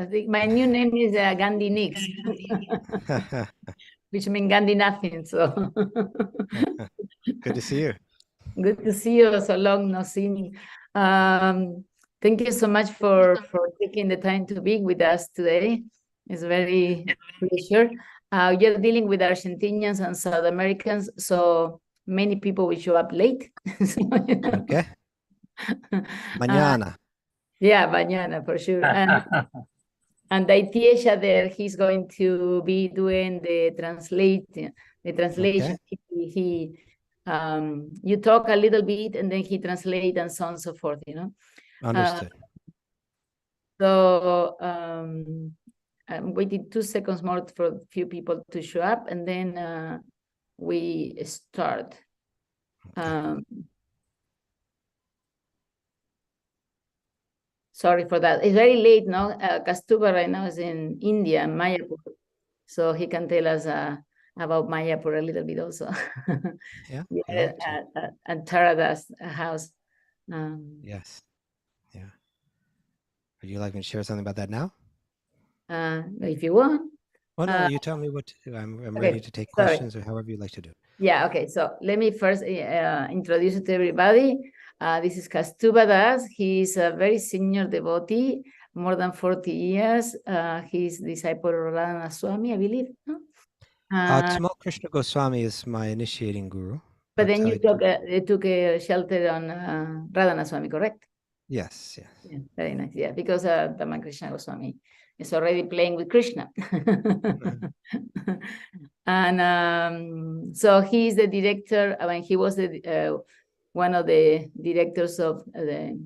I think my new name is Gandhi Nix, which means Gandhi nothing. So Good to see you. good to see you. So long no seeing. Thank you so much for taking the time to be with us today. It's very pleasure. You're dealing with Argentinians and South Americans, so many people will show up late. So, Okay. Mañana. Yeah, mañana for sure. And Daitiesha there, he's going to be doing the translation. Okay. You talk a little bit and then he translate and so on and so forth, Understood. So I'm waiting 2 seconds more for a few people to show up, and then we start. Sorry for that. It's very late now. Kaustubha right now is in India, Mayapur. So he can tell us about Mayapur a little bit also. Yeah. And Taradas house. Yes. Yeah. Would you like me to share something about that now? If you want. Well, no, you tell me what I'm ready to take questions or however you like to do. Yeah, okay. So let me first introduce you to everybody. This is Kaustubha Das. He's a very senior devotee, more than 40 years. He's disciple of Radhana Swami, I believe. No? Tamal Krishna Goswami is my initiating guru. But then you took a shelter on Radhana Swami, correct? Yes. Yeah, very nice. Yeah, because Tamal Krishna Goswami is already playing with Krishna. And so he's the director. I mean, he was one of the directors of the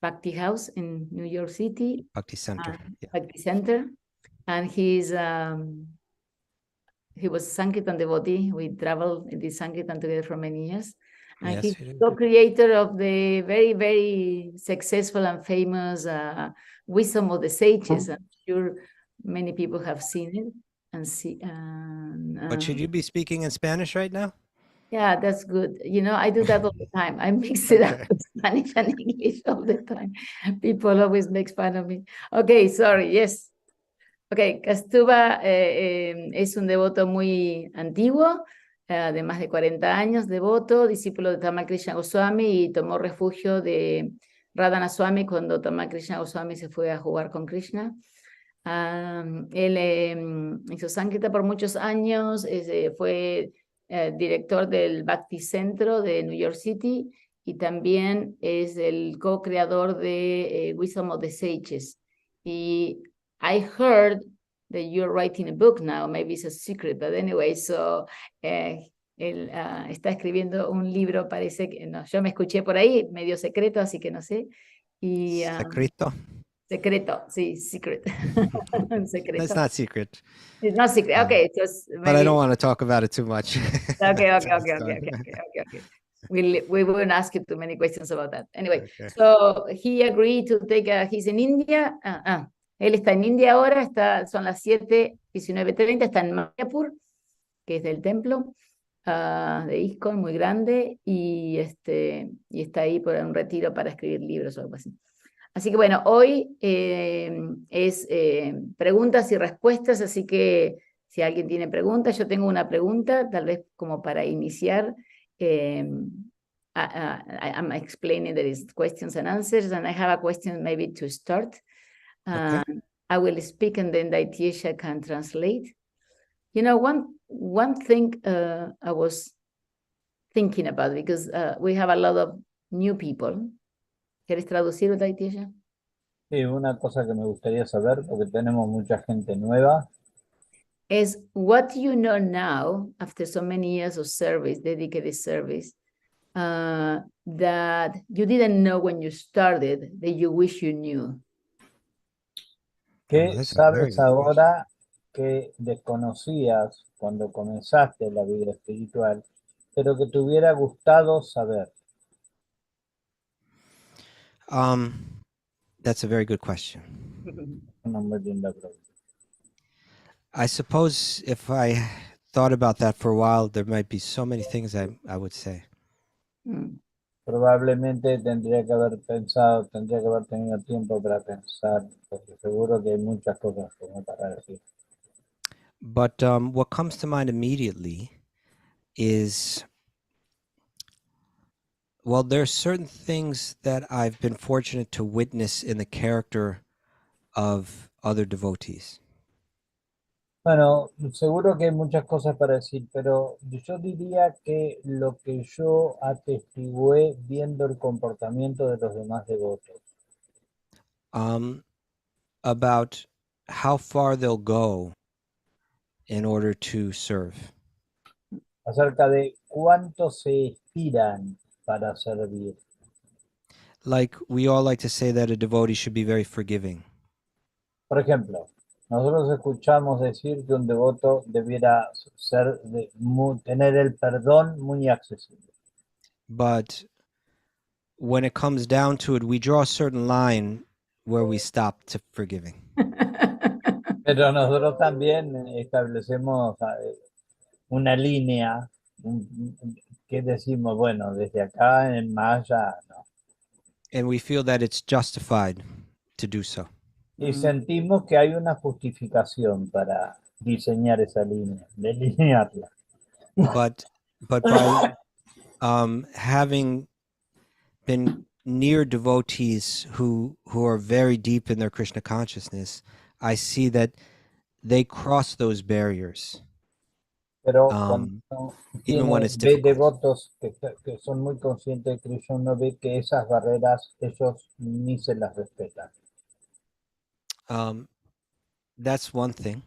Bhakti House in New York City. Bhakti Center. Bhakti Center. And he was Sankirtan devotee. We traveled in this Sankirtan together for many years. And he's co-creator of the very, very successful and famous Wisdom of the Sages. I'm sure many people have seen it. But should you be speaking in Spanish right now? Yeah, that's good. I do that all the time. I mix it up with Spanish and English all the time. People always make fun of me. Okay, sorry, yes. Okay, Kaustubha es un devoto muy antiguo, de más de 40 años, devoto, discípulo de Tamal Krishna Goswami y tomó refugio de Radhana Swami cuando Tamal Krishna Goswami se fue a jugar con Krishna. Él hizo Sankirtan por muchos años, fue director del Bhakti Centro de New York City y también es el co-creador de Wisdom of the Sages. Y I heard that you're writing a book now, maybe it's a secret, but anyway, so él está escribiendo un libro, parece que, no, yo me escuché por ahí, medio secreto, así que no sé. Y, ¿Secreto? Secreto, sí, secret. Secreto. It's not secret. It's not secret. Okay, just maybe... But I don't want to talk about it too much. Okay. We won't ask you too many questions about that. Anyway, so he agreed to take he's in India. Él está en India ahora, son las 7:19:30, está en Mayapur, que es del templo de ISKCON, muy grande, y está ahí por un retiro para escribir libros o algo así. Así que bueno, hoy es preguntas y respuestas, así que si alguien tiene preguntas, yo tengo una pregunta, tal vez como para iniciar. I'm explaining that it's questions and answers, and I have a question maybe to start. I will speak and then Daitiesha can translate. One thing I was thinking about, because we have a lot of new people. ¿Quieres traducirlo, Daitiesha? Sí, una cosa que me gustaría saber, porque tenemos mucha gente nueva. Is what do you know now, after so many years of service, dedicated service, that you didn't know when you started, that you wish you knew? ¿Qué sabes ahora que desconocías cuando comenzaste la vida espiritual, pero que te hubiera gustado saber? That's a very good question. I suppose if I thought about that for a while, there might be so many things I would say. Probablemente tendría que haber pensado, tendría que haber tenido tiempo para pensar, porque seguro que hay muchas cosas como para decir. But what comes to mind immediately is, well, there are certain things that I've been fortunate to witness in the character of other devotees. Bueno, seguro que hay muchas cosas para decir, pero yo diría que lo que yo atestigué viendo el comportamiento de los demás devotos, About how far they'll go in order to serve. acerca de cuánto se estiran para servir. Like, we all like to say that a devotee should be very forgiving. Por ejemplo, nosotros escuchamos decir que un devoto debiera ser tener el perdón muy accesible. But when it comes down to it, we draw a certain line where we stop to forgiving. Pero nosotros también establecemos una línea que decimos, bueno, desde acá en más allá, no. And we feel that it's justified to do so. Y sentimos que hay una justificación para diseñar esa línea, delinearla. But by having been near devotees who are very deep in their Krishna consciousness, I see that they cross those barriers. Pero cuando Even when it's ve difficult. devotos que son muy conscientes de Krishna, uno ve que esas barreras ellos ni se las respetan. That's one thing.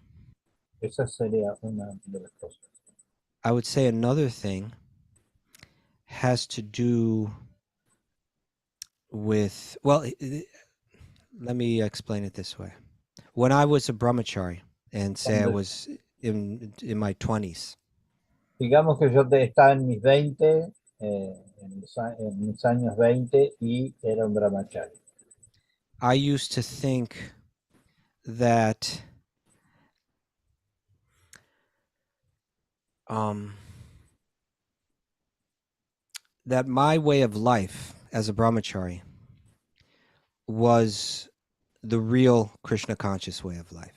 Esa sería una de las cosas. I would say another thing has to do with, well, let me explain it this way. When I was a brahmachari, and say I was in my 20s, digamos que yo estaba en mis 20, en mis años 20 y era un brahmachari. I used to think that that my way of life as a brahmachari was the real Krishna conscious way of life.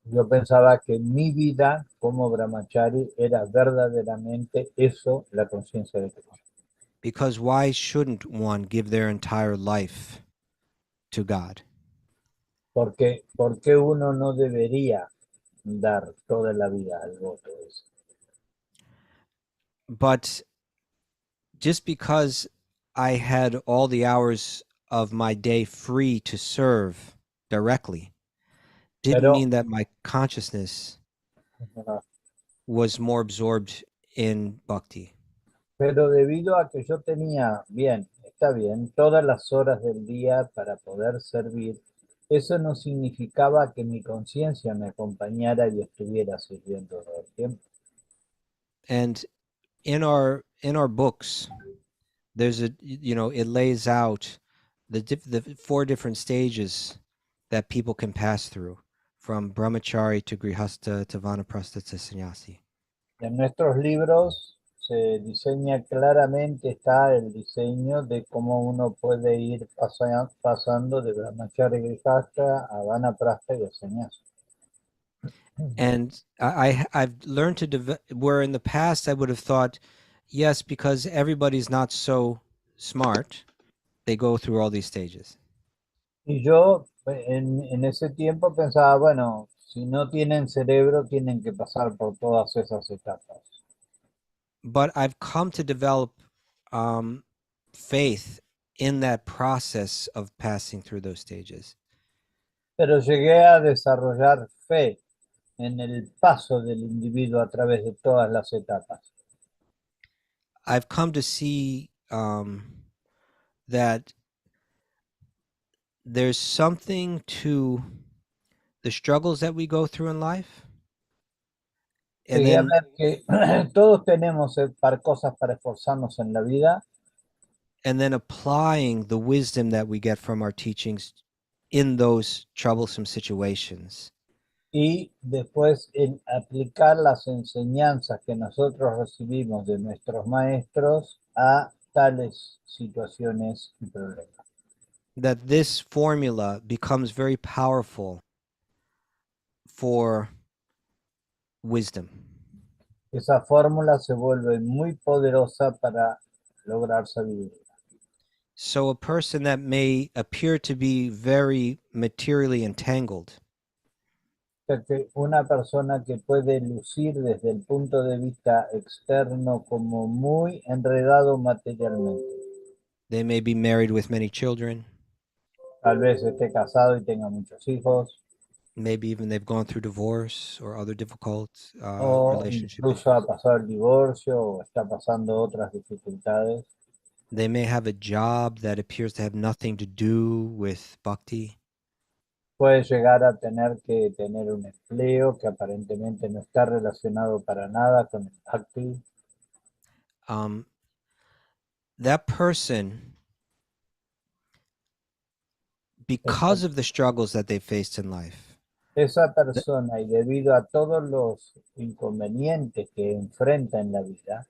Yo pensaba que mi vida como brahmachari era verdaderamente eso, la conciencia de Krishna. Because why shouldn't one give their entire life to God? Porque uno no debería dar toda la vida al voto ese. But just because I had all the hours of my day free to serve directly didn't mean that my consciousness was more absorbed in bhakti. Pero debido a que yo tenía, está bien, todas las horas del día para poder servir, eso no significaba que mi conciencia me acompañara y estuviera sirviendo todo el tiempo. And in our books, there's it lays out the 4 different stages that people can pass through, from brahmachari to grihastha to vanaprastha to sannyasi. En nuestros libros se diseña claramente, está el diseño de cómo uno puede ir pasando de brahmachari grihastha a vanaprastha y a sannyasi. And I've learned to where in the past I would have thought, yes, because everybody's not so smart, they go through all these stages. Y yo en ese tiempo pensaba, bueno, si no tienen cerebro, tienen que pasar por todas esas etapas. But I've come to develop faith in that process of passing through those stages. Pero llegué a desarrollar fe en el paso del individuo a través de todas las etapas. I've come to see that there's something to the struggles that we go through in life. And Llegué a then, ver que todos tenemos cosas para esforzarnos en la vida. And then applying the wisdom that we get from our teachings in those troublesome situations. Y después en aplicar las enseñanzas que nosotros recibimos de nuestros maestros a tales situaciones y problemas. That this formula becomes very powerful for wisdom. Esa fórmula se vuelve muy poderosa para lograr sabiduría. So a person that may appear to be very materially entangled Que una persona que puede lucir desde el punto de vista externo como muy enredado materialmente. they may be married with many children. Tal vez esté casado y tenga muchos hijos. Maybe even they've gone through divorce or other difficult O relationship incluso ha issues. pasado el divorcio o está pasando otras dificultades. They may have a job that appears to have nothing to do with bhakti. Puede llegar a tener que tener un empleo que aparentemente no está relacionado para nada con el bhakti. That person, because of the struggles that they faced in life, Esa persona, y debido a todos los inconvenientes que enfrenta en la vida,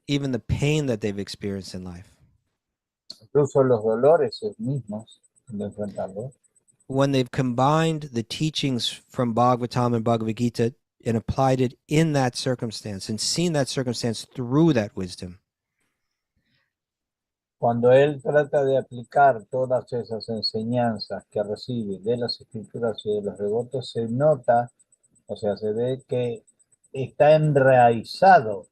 even the pain that they've experienced in life, incluso los dolores mismos de enfrentarlos, when they've combined the teachings from Bhagavatam and Bhagavad Gita and applied it in that circumstance and seen that circumstance through that wisdom, cuando él trata de aplicar todas esas enseñanzas que recibe de las escrituras y de los devotos, se nota, o sea, se ve que está enraizado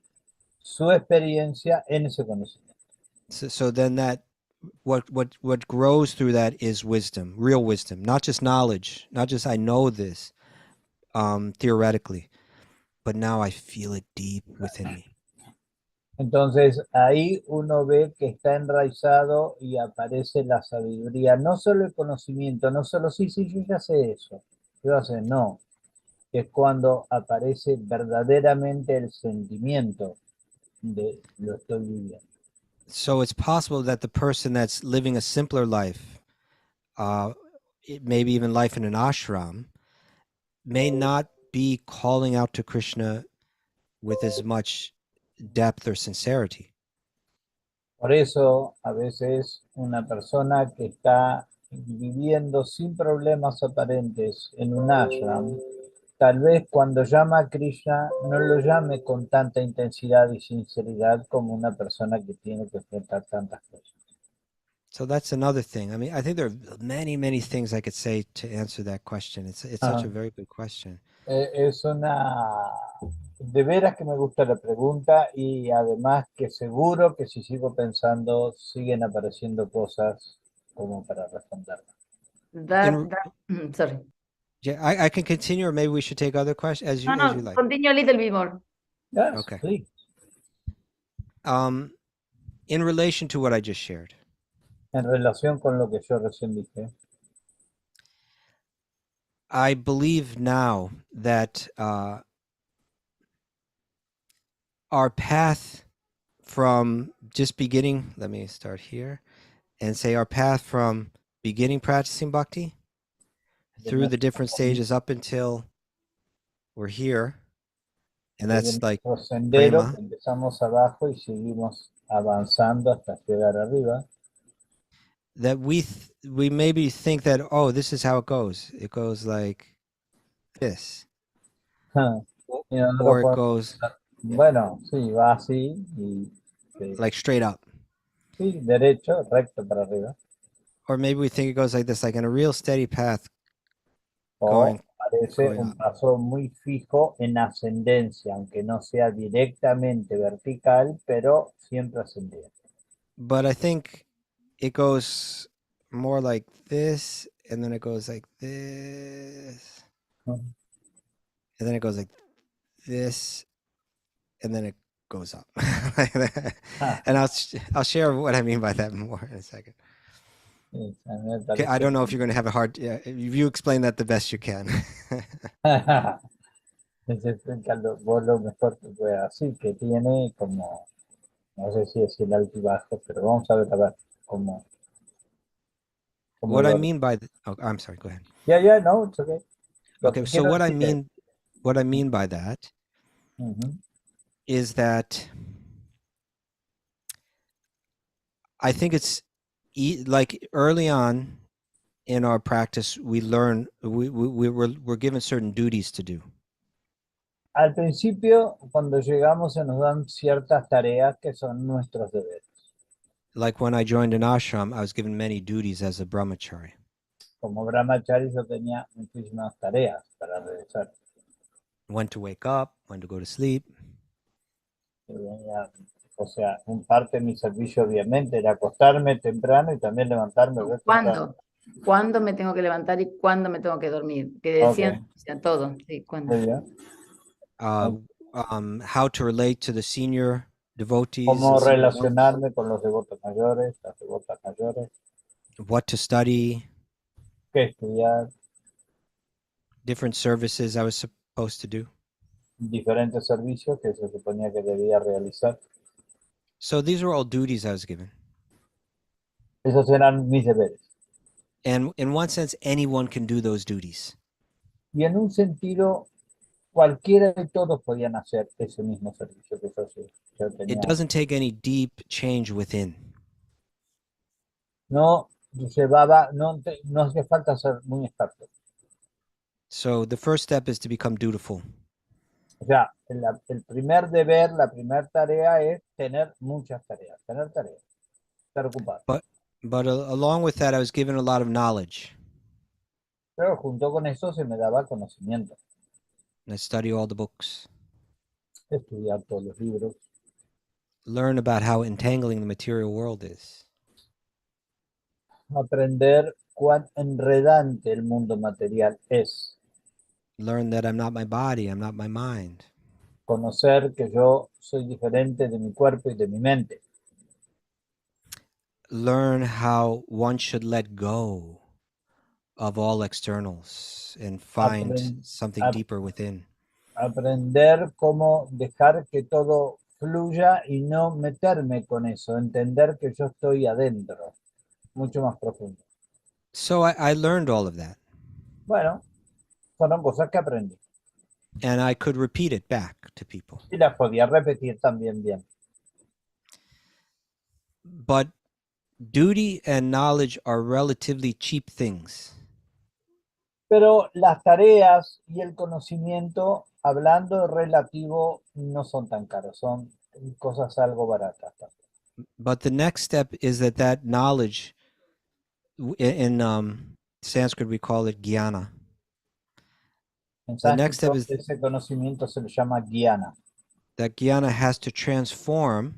su experiencia en ese conocimiento. so then that what grows through that is wisdom, real wisdom, not just knowledge, not just I know this theoretically, but now I feel it deep within me. Entonces ahí uno ve que está enraizado y aparece la sabiduría, no solo el conocimiento, no solo sí, yo ya sé eso, yo ya sé, no, es cuando aparece verdaderamente el sentimiento de lo estoy viviendo. So it's possible that the person that's living a simpler life, maybe even life in an ashram, may not be calling out to Krishna with as much depth or sincerity. Por eso a veces una persona que está viviendo sin problemas aparentes en un ashram, tal vez cuando llama a Krishna no lo llame con tanta intensidad y sinceridad como una persona que tiene que enfrentar tantas cosas. So that's another thing. I mean, I think there are many, many things I could say to answer that question. It's such a very good question. Es una... De veras que me gusta la pregunta y además que seguro que si sigo pensando siguen apareciendo cosas como para responderla. Sorry. Yeah, I can continue, or maybe we should take other questions as you like. Continue a little bit more. Yes, okay. Please. In relation to what I just shared. En relación con lo que yo recién dije. I believe now that our path from just beginning, let me start here and say our path from beginning practicing bhakti through the different stages up until we're here, and that's like sendero, empezamos abajo y seguimos avanzando hasta llegar arriba. That we maybe think that, oh, this is how it goes. It goes like this. Or it goes, bueno, sí, va así y like straight up. Sí, derecho, recto para arriba. Or maybe we think it goes like this, like in a real steady path. O parece un paso muy fijo en ascendencia, aunque no sea directamente vertical, pero siempre ascendiente. But I think it goes more like this, and then it goes like this, and then it goes like this, and then it goes up. And I'll share what I mean by that more in a second. Okay, I don't know if you're going to have a hard. Yeah, you explain that the best you can. Vos lo mejor que pueda. Sí, que tiene como, no sé si es el alto y bajo, pero vamos a ver cómo. What I mean by the, oh, I'm sorry. Go ahead. Yeah, no, it's okay. Okay, so what I mean by that is that I think it's like early on in our practice, we learn, we're given certain duties to do. Al principio, cuando llegamos, se nos dan ciertas tareas que son nuestros deberes. Like when I joined an ashram, I was given many duties as a brahmachari. Como brahmachari yo tenía muchísimas tareas para realizar. When to wake up, when to go to sleep. O sea, un parte de mi servicio obviamente era acostarme temprano y también levantarme. ¿Cuándo? ¿Cuándo me tengo que levantar y cuándo me tengo que dormir? Que decían, Okay. o sea, todo. Sí, ¿cuándo? Muy bien. How to relate to the senior devotees. Cómo relacionarme con los devotos mayores, las devotas mayores. What to study. Qué estudiar. Different services I was supposed to do. Diferentes servicios que se suponía que debía realizar. So these were all duties I was given. Esos eran mis deberes. And in one sense, anyone can do those duties. Y en un sentido, cualquiera de todos podían hacer ese mismo servicio que yo tenía. It doesn't take any deep change within. No llevaba, no hace falta ser muy experto. So the first step is to become dutiful. O sea, el primer deber, la primera tarea es tener muchas tareas, estar ocupado. But along with that, I was given a lot of knowledge. Pero junto con eso se me daba conocimiento. And I study all the books. Estudiar todos los libros. Learn about how entangling the material world is. Aprender cuán enredante el mundo material es. Learn that I'm not my body, I'm not my mind. Conocer que yo soy diferente de mi cuerpo y de mi mente. Learn how one should let go of all externals and find something deeper within. Aprender cómo dejar que todo fluya y no meterme con eso. Entender que yo estoy adentro, mucho más profundo. So I learned all of that. Bueno, fueron cosas que aprendí. And I could repeat it back to people. Y las podía repetir también bien. But duty and knowledge are relatively cheap things. Pero las tareas y el conocimiento, hablando relativo, no son tan caros, son cosas algo baratas. But the next step is that knowledge, in Sanskrit we call it jnana. En The next step is ese conocimiento se le llama jnana. That jnana has to transform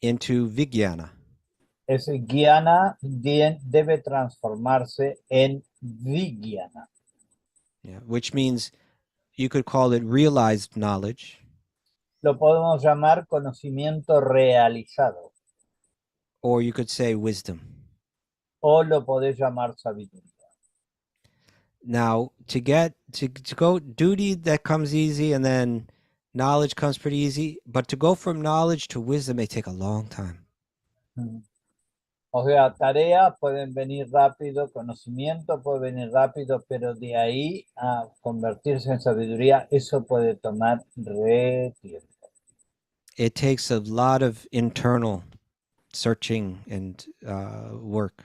into vijnana. Ese jnana debe transformarse en vijnana. Yeah, which means you could call it realized knowledge. Lo podemos llamar conocimiento realizado. Or you could say wisdom. O lo podés llamar sabiduría. Now, to go duty, that comes easy, and then knowledge comes pretty easy. But to go from knowledge to wisdom may take a long time. O sea, tareas pueden venir rápido, conocimiento puede venir rápido, pero de ahí a convertirse en sabiduría, eso puede tomar tiempo. It takes a lot of internal searching and work.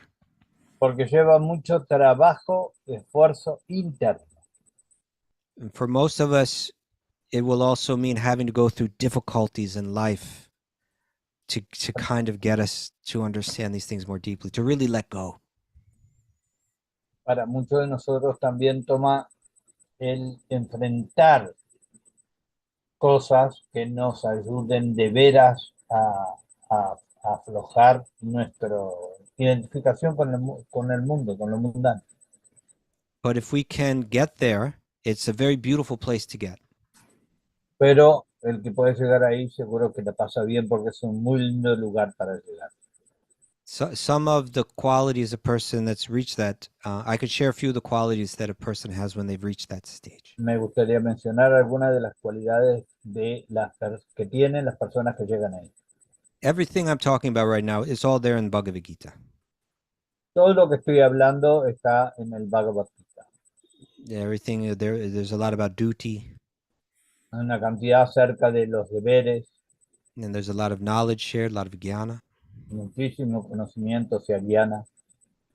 Porque lleva mucho trabajo, esfuerzo interno. And for most of us, it will also mean having to go through difficulties in life to kind of get us to understand these things more deeply, to really let go. Para muchos de nosotros también toma el enfrentar cosas que nos ayuden de veras a aflojar nuestra identificación con el mundo, con lo mundano. But if we can get there, it's a very beautiful place to get. Pero el que puede llegar ahí seguro que la pasa bien porque es un muy lindo lugar para llegar. So, some of the qualities a person that's reached that, I could share a few of the qualities that a person has when they've reached that stage. Me gustaría mencionar algunas de las cualidades que tienen las personas que llegan ahí. Everything I'm talking about right now is all there in Bhagavad Gita. Todo lo que estoy hablando está en el Bhagavad Gita. Everything there's a lot about duty. Una cantidad acerca de los deberes. And there's a lot of knowledge shared, a lot of jnana. muchísimo conocimiento se aliana.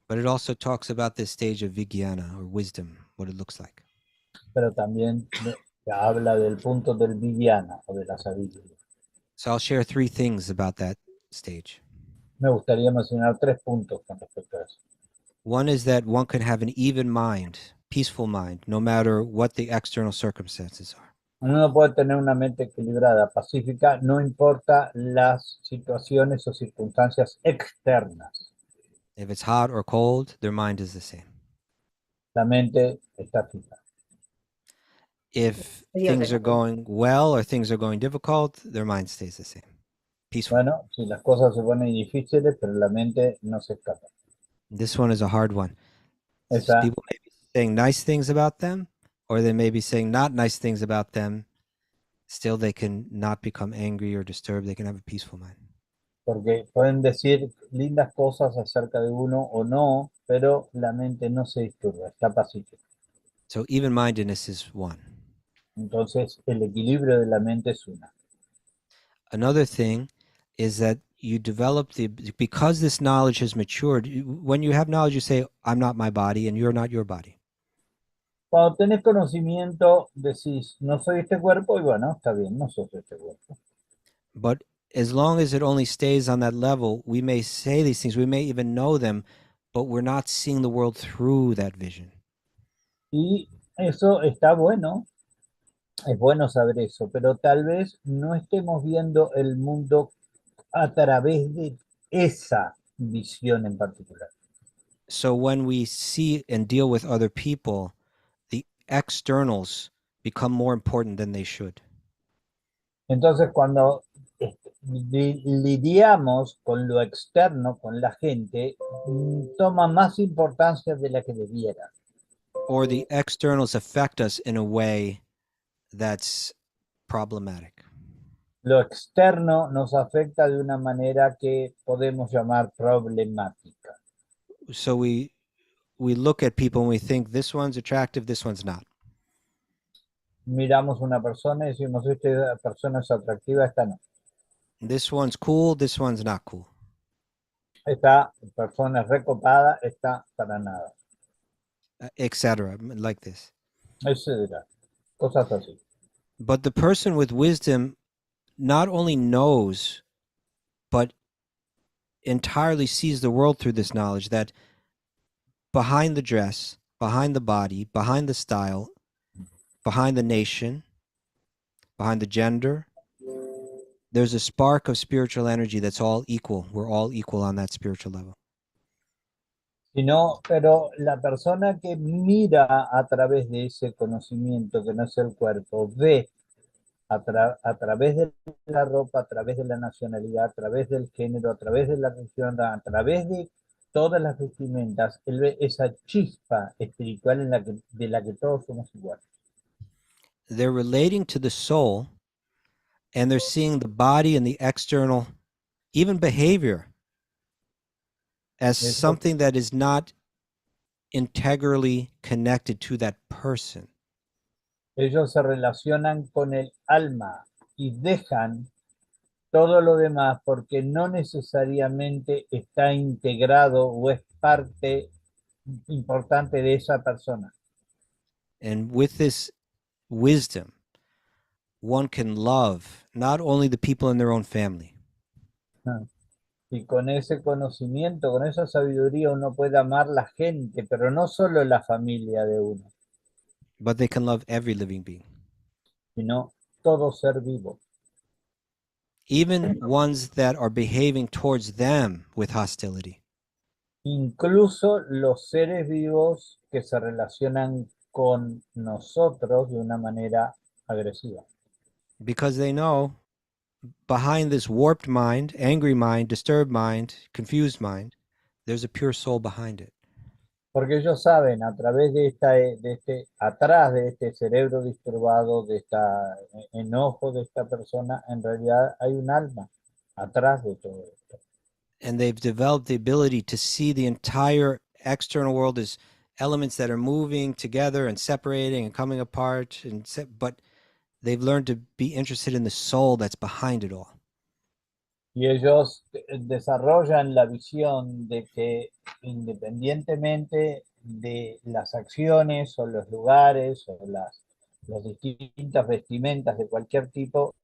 But it also talks about this stage of vijnana or wisdom, what it looks like. Pero también se habla del punto del vijnana o de la sabiduría. So I'll share 3 things about that stage. Me gustaría mencionar 3 puntos con respecto a eso. One is that one can have an even mind, peaceful mind, no matter what the external circumstances are. Uno puede tener una mente equilibrada, pacífica, no importa las situaciones o circunstancias externas. If it's hot or cold, their mind is the same. La mente está fija. If things are going well or things are going difficult, their mind stays the same. Peaceful. Bueno, si las cosas se ponen difíciles, pero la mente no se escapa. This one is a hard one. Esa, People may be saying nice things about them, or they may be saying not nice things about them. Still, they can not become angry or disturbed. They can have a peaceful mind. porque pueden decir lindas cosas acerca de uno o no, pero la mente no se disturba, está pacífica. So even-mindedness is one. Entonces, el equilibrio de la mente es una. Another thing is that you develop because this knowledge has matured, when you have knowledge, you say, I'm not my body and you're not your body. Cuando tenés conocimiento, decís, no soy este cuerpo, y bueno, está bien, no sos este cuerpo. But as long as it only stays on that level, we may say these things, we may even know them, but we're not seeing the world through that vision. Y eso está bueno, es bueno saber eso, pero tal vez no estemos viendo el mundo a través de esa visión en particular. So when we see and deal with other people, the externals become more important than they should. Entonces, cuando lidiamos con lo externo, con la gente, toma más importancia de la que debiera. Or the externals affect us in a way that's problematic. Lo externo nos afecta de una manera que podemos llamar problemática. So we look at people and we think this one's attractive, this one's not. Miramos una persona y decimos, esta persona es atractiva, esta no. This one's cool, this one's not cool. Esta persona es recopada, esta para nada. Etc. Like this. Etcétera. Cosas así. But the person with wisdom not only knows, but entirely sees the world through this knowledge that behind the dress, behind the body, behind the style, behind the nation, behind the gender, there's a spark of spiritual energy that's all equal. We're all equal on that spiritual level. Pero la persona que mira a través de ese conocimiento que no es el cuerpo, ve a través de la ropa, a través de la nacionalidad, a través del género, a través de la religión, a través de todas las vestimentas, él ve esa chispa espiritual de la que todos somos iguales. They're relating to the soul, and they're seeing the body and the external, even behavior, as something that is not integrally connected to that person. Ellos se relacionan con el alma y dejan todo lo demás porque no necesariamente está integrado o es parte importante de esa persona. And with this wisdom, one can love not only the people in their own family. Y con ese conocimiento, con esa sabiduría, uno puede amar la gente, pero no solo la familia de uno, But they can love every living being. sino todo ser vivo. Even ones that are behaving towards them with hostility. Incluso los seres vivos que se relacionan con nosotros de una manera agresiva. Because they know behind this warped mind, angry mind, disturbed mind, confused mind, there's a pure soul behind it. Porque ellos saben, a través atrás de este cerebro disturbado, de este enojo de esta persona, en realidad hay un alma atrás de todo esto. And they've developed the ability to see the entire external world as elements that are moving together and separating and coming apart, but they've learned to be interested in the soul that's behind it all. Y ellos desarrollan la visión de que independientemente de las acciones o los lugares o las distintas vestimentas de cualquier tipo,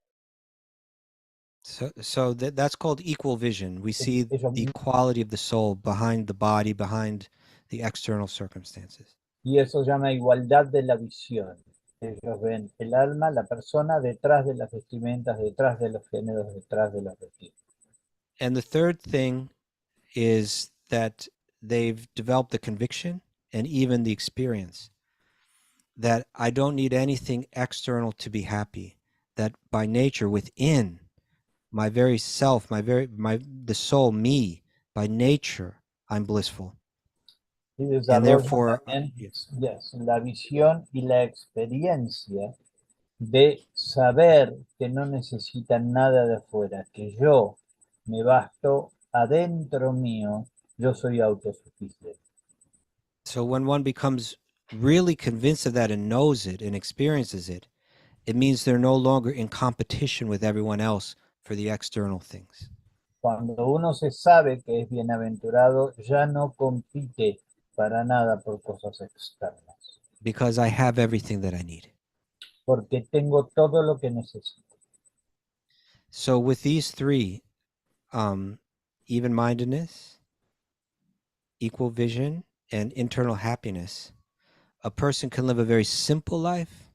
So that's called equal vision. We see ellos, the quality of the soul behind the body, behind the external circumstances. y eso se llama igualdad de la visión. Ellos ven el alma, la persona, detrás de las vestimentas, detrás de los géneros, detrás de los vestidos. And the third thing is that they've developed the conviction and even the experience that I don't need anything external to be happy, that by nature within my very self, the soul, me, by nature, I'm blissful. Y And desarrollan therefore, también la visión y la experiencia de saber que no necesitan nada de afuera, que yo me basto adentro mío, yo soy autosuficiente. so when one becomes really convinced of that and knows it and experiences it, it means they're no longer in competition with everyone else for the external things. Cuando uno se sabe que es bienaventurado, ya no compite para nada por cosas externas, Because I have everything that I need. porque tengo todo lo que necesito. So with these three, even-mindedness, equal vision, and internal happiness, a person can live a very simple life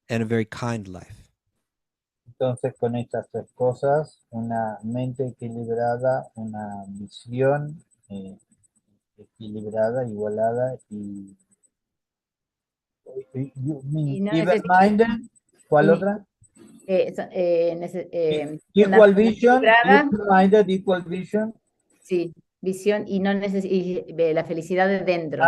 and a very kind life. Entonces, con estas tres cosas, una mente equilibrada, una visión equilibrada, igualada y Y no necesita, even-minded. ¿Cuál y, otra? una Equal mente vision, equilibrada, even-minded, equal vision. sí, visión y no la felicidad de dentro.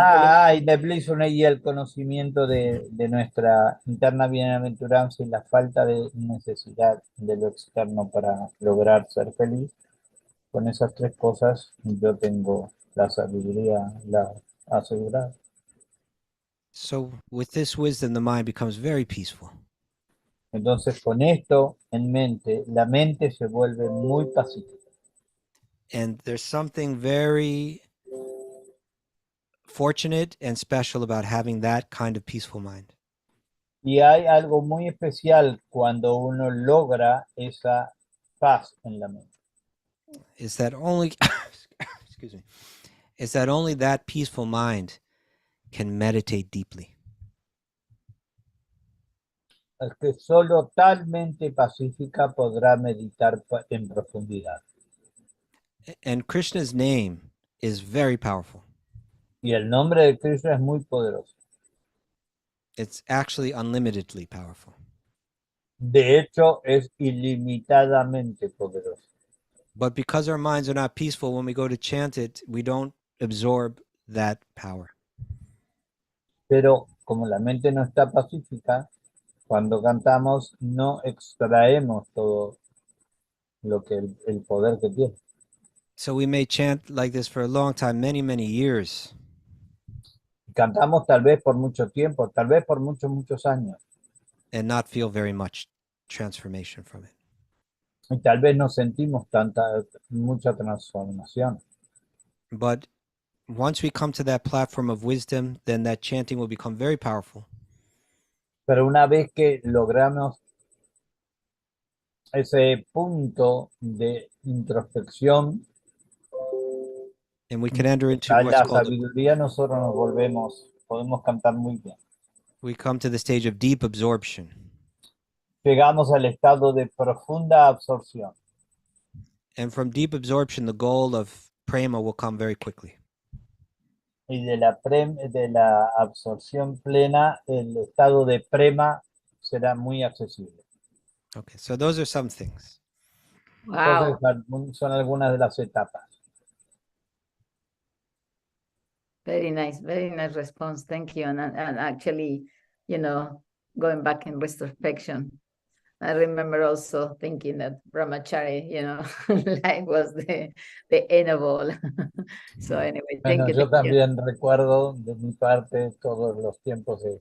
Y de Blison y el conocimiento de nuestra interna bienaventuranza y la falta de necesidad de lo externo para lograr ser feliz. Con esas tres cosas yo tengo la sabiduría asegurada. So with this wisdom, the mind becomes very peaceful. Entonces, con esto en mente, la mente se vuelve muy pacífica. And there's something very fortunate and special about having that kind of peaceful mind. Y hay algo muy especial cuando uno logra esa paz en la mente. Is that only excuse me, is that only that peaceful mind can meditate deeply. El que solo talmente pacífica podrá meditar en profundidad. And Krishna's name is very powerful. Y el nombre de Cristo es muy poderoso. It's actually unlimitedly powerful. De hecho, es ilimitadamente poderoso. But because our minds are not peaceful, when we go to chant it, we don't absorb that power. Pero como la mente no está pacífica, cuando cantamos no extraemos todo lo que el poder que tiene. So we may chant like this for a long time, many, many years. Cantamos tal vez por mucho tiempo, tal vez por muchos, muchos años. And not feel very much transformation from it. Y tal vez no sentimos mucha transformación. But once we come to that platform of wisdom, then that chanting will become very powerful. Pero una vez que logramos ese punto de introspección, And we can enter into a what's la called, sabiduría, nosotros podemos cantar muy bien. we come to the stage of deep absorption. Llegamos al estado de profunda absorción. And from deep absorption, the goal of prema will come very quickly. Y de la absorción plena, el estado de prema será muy accesible. Okay, so those are some things. Wow. Entonces, son algunas de las etapas. Very nice response. Thank you. And actually, going back in retrospection, I remember also thinking that brahmachari, life was the end of all. So anyway, Bueno, thank you. yo también recuerdo de mi parte todos los tiempos de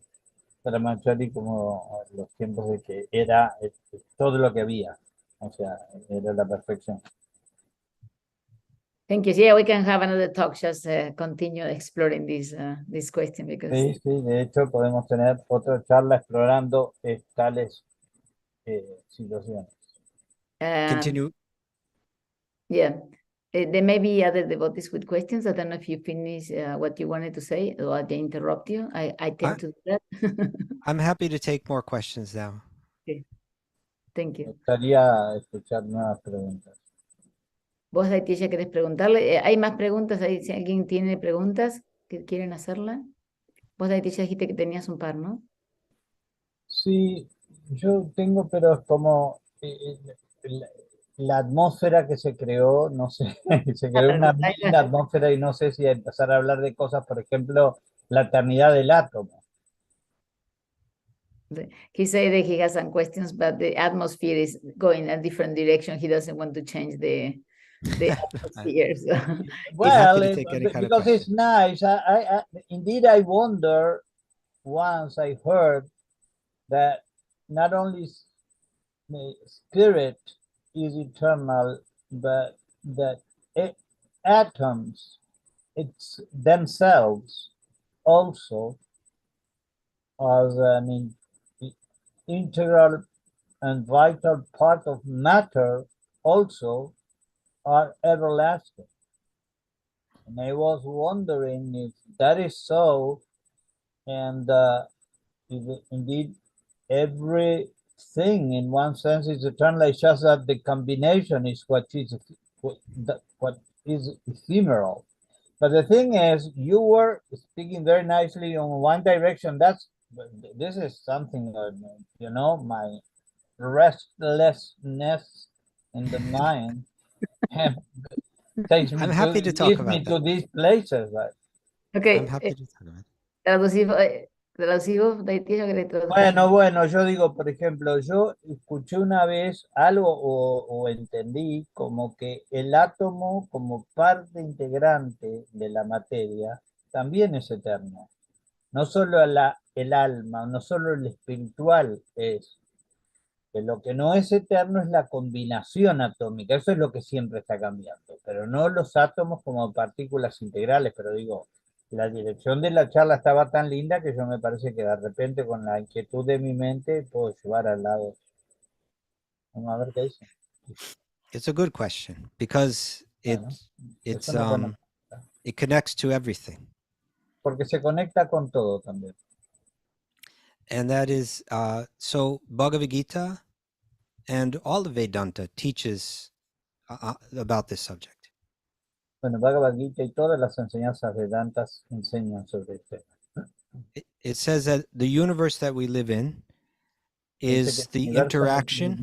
brahmachari como los tiempos de que era todo lo que había. O sea, era la perfección. Thank you. Yeah, we can have another talk, just continue exploring this question because Sí, sí, de hecho podemos tener otra charla explorando tales situaciones. Continue. Yeah. There may be other devotees with questions. I don't know if you finish what you wanted to say or I interrupt you. I tend to do that. I'm happy to take more questions now. Okay. Thank Me you. gustaría escuchar nuevas preguntas. Vos, Leticia, ¿querés preguntarle? ¿Hay más preguntas ahí? Si alguien tiene preguntas que quieren hacerla. Vos, Leticia, dijiste que tenías un par, ¿no? Sí, yo tengo, pero es como la atmósfera que se creó, no sé, se creó una muy linda atmósfera y no sé si empezar a hablar de cosas, por ejemplo, la eternidad del átomo. He said that he has some questions, but the atmosphere is going a different direction. He doesn't want to change the atmosphere. So. Well, because it's nice. Indeed, I wonder, once I heard that not only spirit is eternal, but that atoms, it's themselves also as an integral and vital part of matter also are everlasting. And I was wondering if that is so, and indeed everything in one sense is eternal. It's just that the combination is what is ephemeral. But the thing is, you were speaking very nicely on one direction. This is something my restlessness in the mind I'm happy to talk about leads me to these places. Okay. I'm happy to talk about it. Traducido, Leticia, que le traduzca. Bueno, yo digo, por ejemplo, yo escuché una vez algo o entendí como que el átomo como parte integrante de la materia también es eterno. No solo el alma, no solo el espiritual es, que lo que no es eterno es la combinación atómica, eso es lo que siempre está cambiando, pero no los átomos como partículas integrales, pero digo, la dirección de la charla estaba tan linda que yo me parece que de repente con la inquietud de mi mente puedo llevar al lado. Vamos a ver qué dice. It's a good question because it connects to everything. Porque se conecta con todo también. And that is, so Bhagavad Gita and all of Vedanta teaches about this subject. Bueno, Bhagavad Gita y todas las enseñanzas vedantas enseñan sobre este. It says that the universe that we live in is the interaction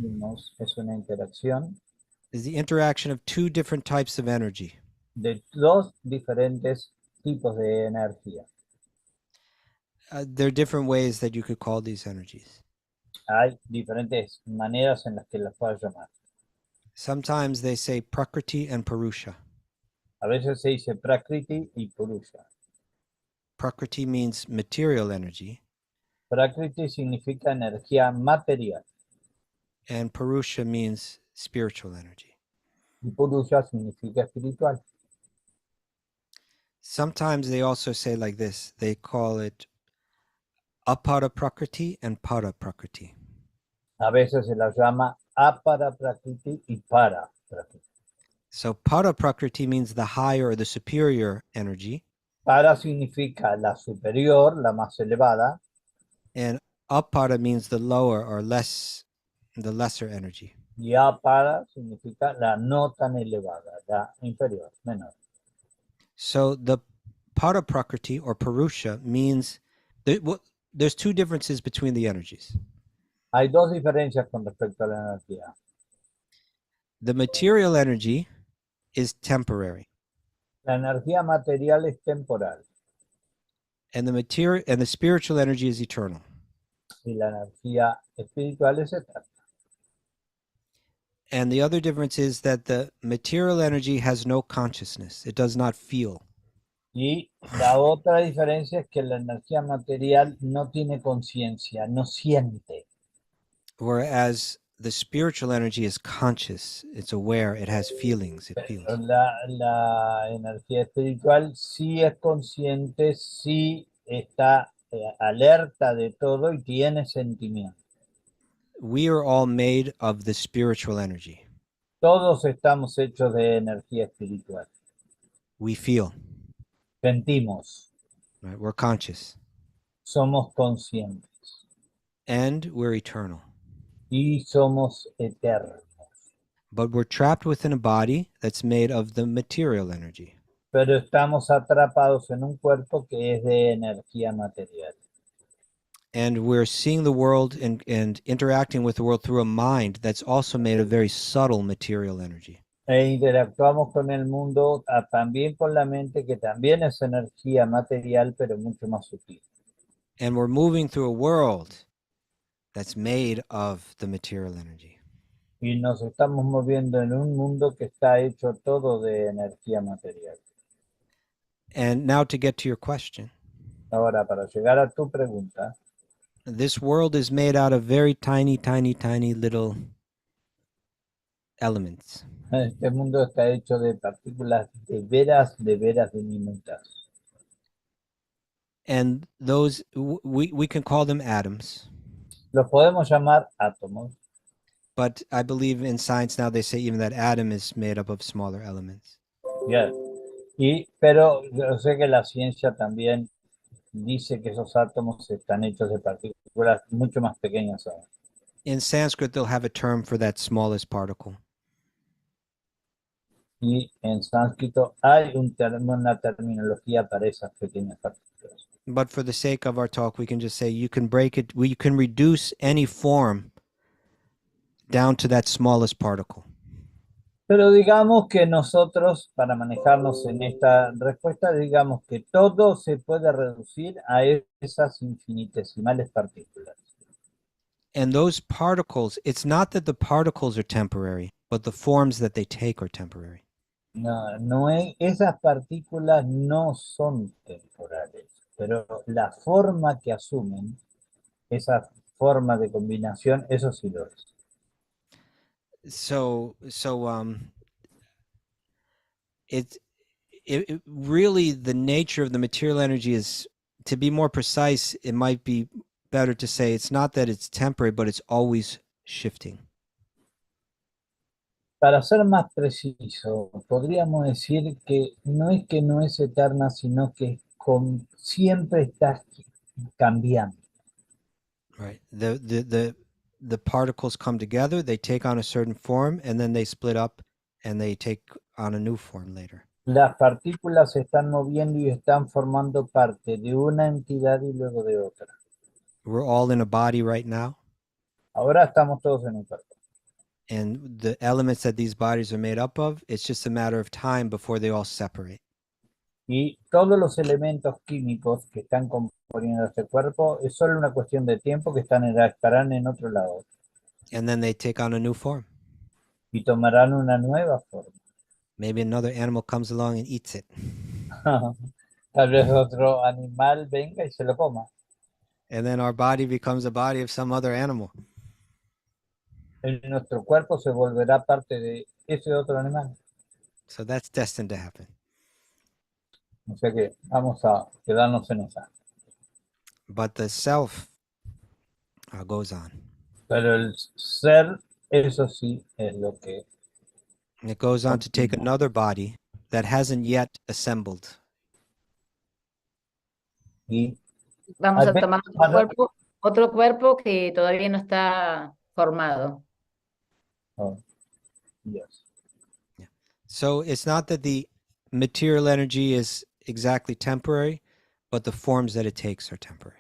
of two different types of energy. De dos diferentes tipos de energía. There are different ways that you could call these energies. Hay diferentes maneras en las que las puedes llamar. Sometimes they say Prakriti and Purusha. A veces se dice Prakriti y Purusha. Prakriti means material energy. Prakriti significa energía material. And Purusha means spiritual energy. Y Purusha significa espiritual. Sometimes they also say like this, they call it Apara Prakriti and Para Prakriti. A veces se la llama Apara Prakriti y Para Prakriti. So Para Prakriti means the higher or the superior energy. Para significa la superior, la más elevada. And Apara means the lower or the lesser energy. Y Apara significa la no tan elevada, la inferior, menor. So the Para Prakriti or Purusha means there's two differences between the energies. Hay dos diferencias con respecto a la energía. The material energy is temporary. La energía material es temporal. And the spiritual energy is eternal. Y la energía espiritual es eterna. And the other difference is that the material energy has no consciousness. It does not feel. Y la otra diferencia es que la energía material no tiene conciencia, no siente. Whereas the spiritual energy is conscious, it's aware, it has feelings, it feels. La energía espiritual sí es consciente, sí está alerta de todo y tiene sentimientos. We are all made of the spiritual energy. Todos estamos hechos de energía espiritual. We feel. Sentimos. Right? We're conscious. Somos conscientes. And we're eternal. Y somos eternos. But we're trapped within a body that's made of the material energy. Pero estamos atrapados en un cuerpo que es de energía material. And we're seeing the world and interacting with the world through a mind that's also made of very subtle material energy. E interactuamos con el mundo también con la mente, que también es energía material, pero mucho más sutil. And we're moving through a world that's made of the material energy. Y nos estamos moviendo en un mundo que está hecho todo de energía material. And now to get to your question. Ahora, para llegar a tu pregunta. This world is made out of very tiny, tiny, tiny little elements. Este mundo está hecho de partículas de veras diminutas. And those, we can call them atoms. Los podemos llamar átomos. But I believe in science now they say even that atom is made up of smaller elements. Bien. Pero yo sé que la ciencia también dice que esos átomos están hechos de partículas mucho más pequeñas aún. In Sanskrit, they'll have a term for that smallest particle. Y en sánscrito hay una terminología para esas pequeñas partículas. But for the sake of our talk, we can just say you can break it, you can reduce any form down to that smallest particle. Pero digamos que nosotros, para manejarnos en esta respuesta, digamos que todo se puede reducir a esas infinitesimales partículas. And those particles, it's not that the particles are temporary, but the forms that they take are temporary. Esas partículas no son temporales, pero la forma que asumen, esa forma de combinación, eso sí lo es. So it really, the nature of the material energy is, to be more precise, it might be better to say it's not that it's temporary, but it's always shifting. Para ser más preciso, podríamos decir que no es eterna, sino que siempre está cambiando. Right. The particles come together, they take on a certain form, and then they split up and they take on a new form later. Las partículas se están moviendo y están formando parte de una entidad y luego de otra. We're all in a body right now. Ahora estamos todos en un cuerpo. And the elements that these bodies are made up of, it's just a matter of time before they all separate. Y todos los elementos químicos que están componiendo este cuerpo es solo una cuestión de tiempo que estarán en otro lado. And then they take on a new form. Y tomarán una nueva forma. Maybe another animal comes along and eats it. Tal vez otro animal venga y se lo coma. And then our body becomes a body of some other animal. Nuestro cuerpo se volverá parte de ese otro animal. So that's destined to happen. O sea que vamos a quedarnos en esa. But the self goes on. Pero el ser, eso sí, es lo que... And it goes on to take another body that hasn't yet assembled. Y vamos a tomar otro cuerpo que todavía no está formado. Oh, yes. Yeah. So it's not that the material energy is exactly temporary, but the forms that it takes are temporary.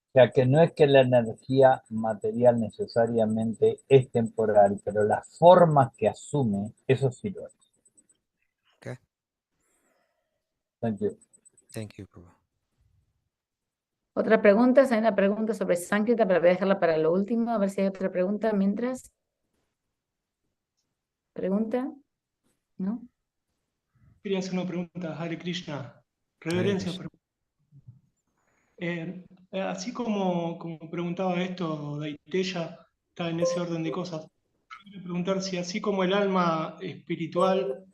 O sea que no es que la energía material necesariamente es temporal, pero las formas que asume, eso sí lo es. Okay. Thank you. Thank you, Prabhu. ¿Otra pregunta? Hay una pregunta sobre sánscrita, pero voy a dejarla para lo último, a ver si hay otra pregunta mientras. ¿Pregunta? ¿No? Quería hacer una pregunta, Hare Krishna. Reverencia. Así como preguntaba esto de Itella, está en ese orden de cosas. Quiero preguntar si así como el alma espiritual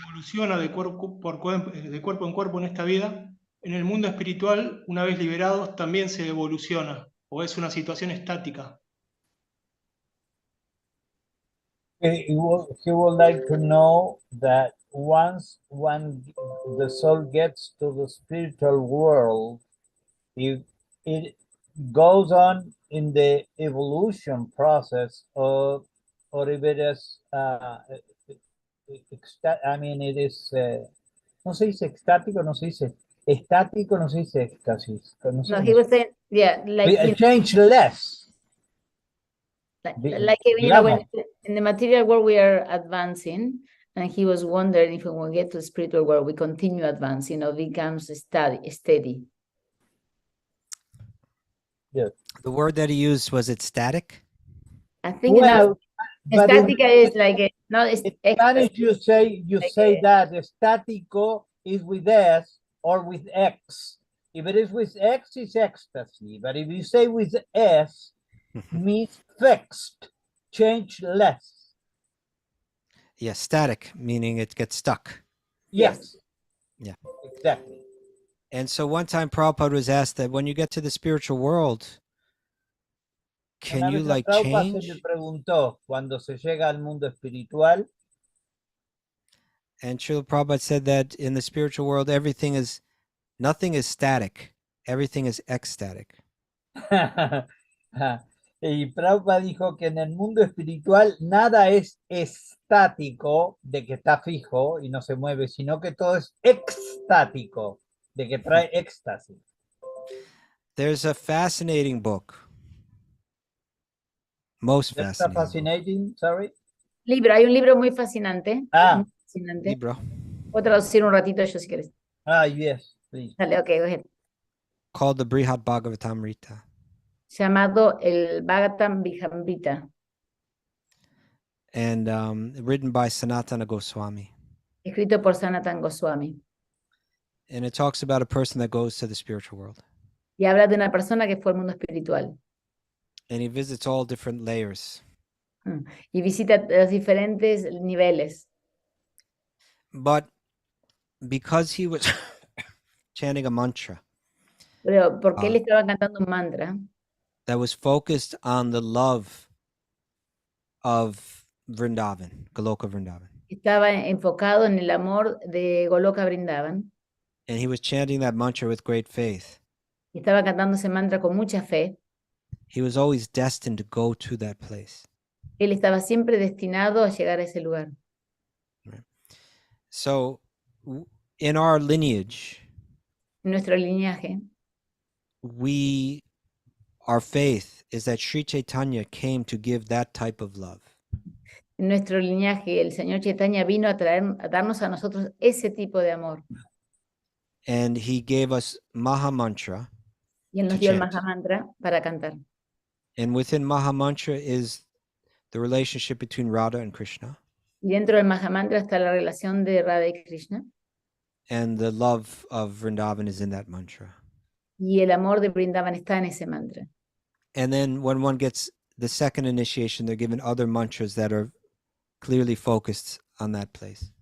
evoluciona de cuerpo en cuerpo en esta vida, en el mundo espiritual, una vez liberados, también se evoluciona, o es una situación estática. He would like to know that once the soul gets to the spiritual world, if it goes on in the evolution process or if it is it is no se dice extático, no se dice estático, no se dice éxtasis. No, No, he was saying, yeah, like changeless. Like you know, when in the material world we are advancing, and he was wondering if when we get to the spiritual world we continue advancing or becomes steady. Yes. The word that he used, was it static? I think well, estática is like no, it's in Spanish you say that estático is with S or with X. If it is with X, it's ecstasy. But if you say with S, means fixed, changeless. Yeah, static, meaning it gets stuck. Yes. Yeah. Exactly. And so one time Prabhupada was asked that when you get to the spiritual world, can you like change? Se le preguntó cuando se llega al mundo espiritual. And Srila Prabhupada said that in the spiritual world, nothing is static. Everything is ecstatic. Y Prabhupada dijo que en el mundo espiritual nada es estático, de que está fijo y no se mueve, sino que todo es extático, de que trae éxtasis. There's a fascinating book. Most fascinating. Fascinating, sorry. Libro, hay un libro muy fascinante. Ah, muy fascinante. Libro. Voy a traducir un ratito yo si quieres. Ah, yes, please. Dale, okay, go ahead. Called the Brihat Bhagavatamrita. Llamado el Bhagavatam Vihamrita. And written by Sanatana Goswami. Escrito por Sanatana Goswami. And it talks about a person that goes to the spiritual world. Y habla de una persona que fue al mundo espiritual. And he visits all different layers. Y visita los diferentes niveles. But because he was chanting a mantra. Pero porque él estaba cantando un mantra. That was focused on the love of Vrindavan, Goloka Vrindavan. Estaba enfocado en el amor de Goloka Vrindavan. And he was chanting that mantra with great faith. Y estaba cantando ese mantra con mucha fe. He was always destined to go to that place. Él estaba siempre destinado a llegar a ese lugar. Right. So, in our lineage, En nuestro linaje, our faith is that Sri Chaitanya came to give that type of love. En nuestro linaje, el Señor Chaitanya vino a darnos a nosotros ese tipo de amor. And he gave us Maha Mantra. Y él nos dio el Mahamantra para cantar. And within Maha Mantra is the relationship between Radha and Krishna. Y dentro del Mahamantra está la relación de Radha y Krishna. And the love of Vrindavan is in that mantra. Y el amor de Vrindavan está en ese mantra. And then when one gets the second initiation, they're given other mantras that are clearly focused on that place.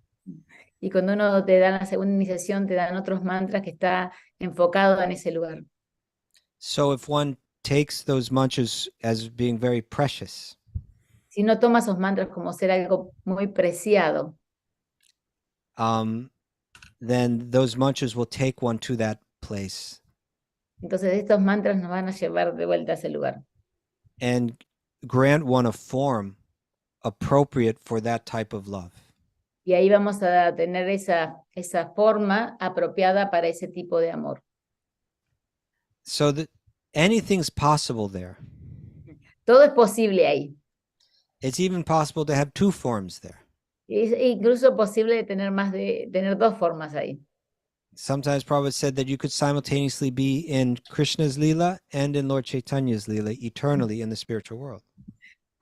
Y cuando uno te da la segunda iniciación, te dan otros mantras que está enfocado en ese lugar. So if one takes those mantras as being very precious, si no toma esos mantras como ser algo muy preciado, then those mantras will take one to that place. Entonces estos mantras nos van a llevar de vuelta a ese lugar. And grant one a form appropriate for that type of love. Y ahí vamos a tener esa forma apropiada para ese tipo de amor. So that anything's possible there. Todo es posible ahí. It's even possible to have two forms there. Es incluso posible de tener dos formas ahí. Sometimes Prabhupada said that you could simultaneously be in Krishna's Leela and in Lord Chaitanya's Leela eternally in the spiritual world.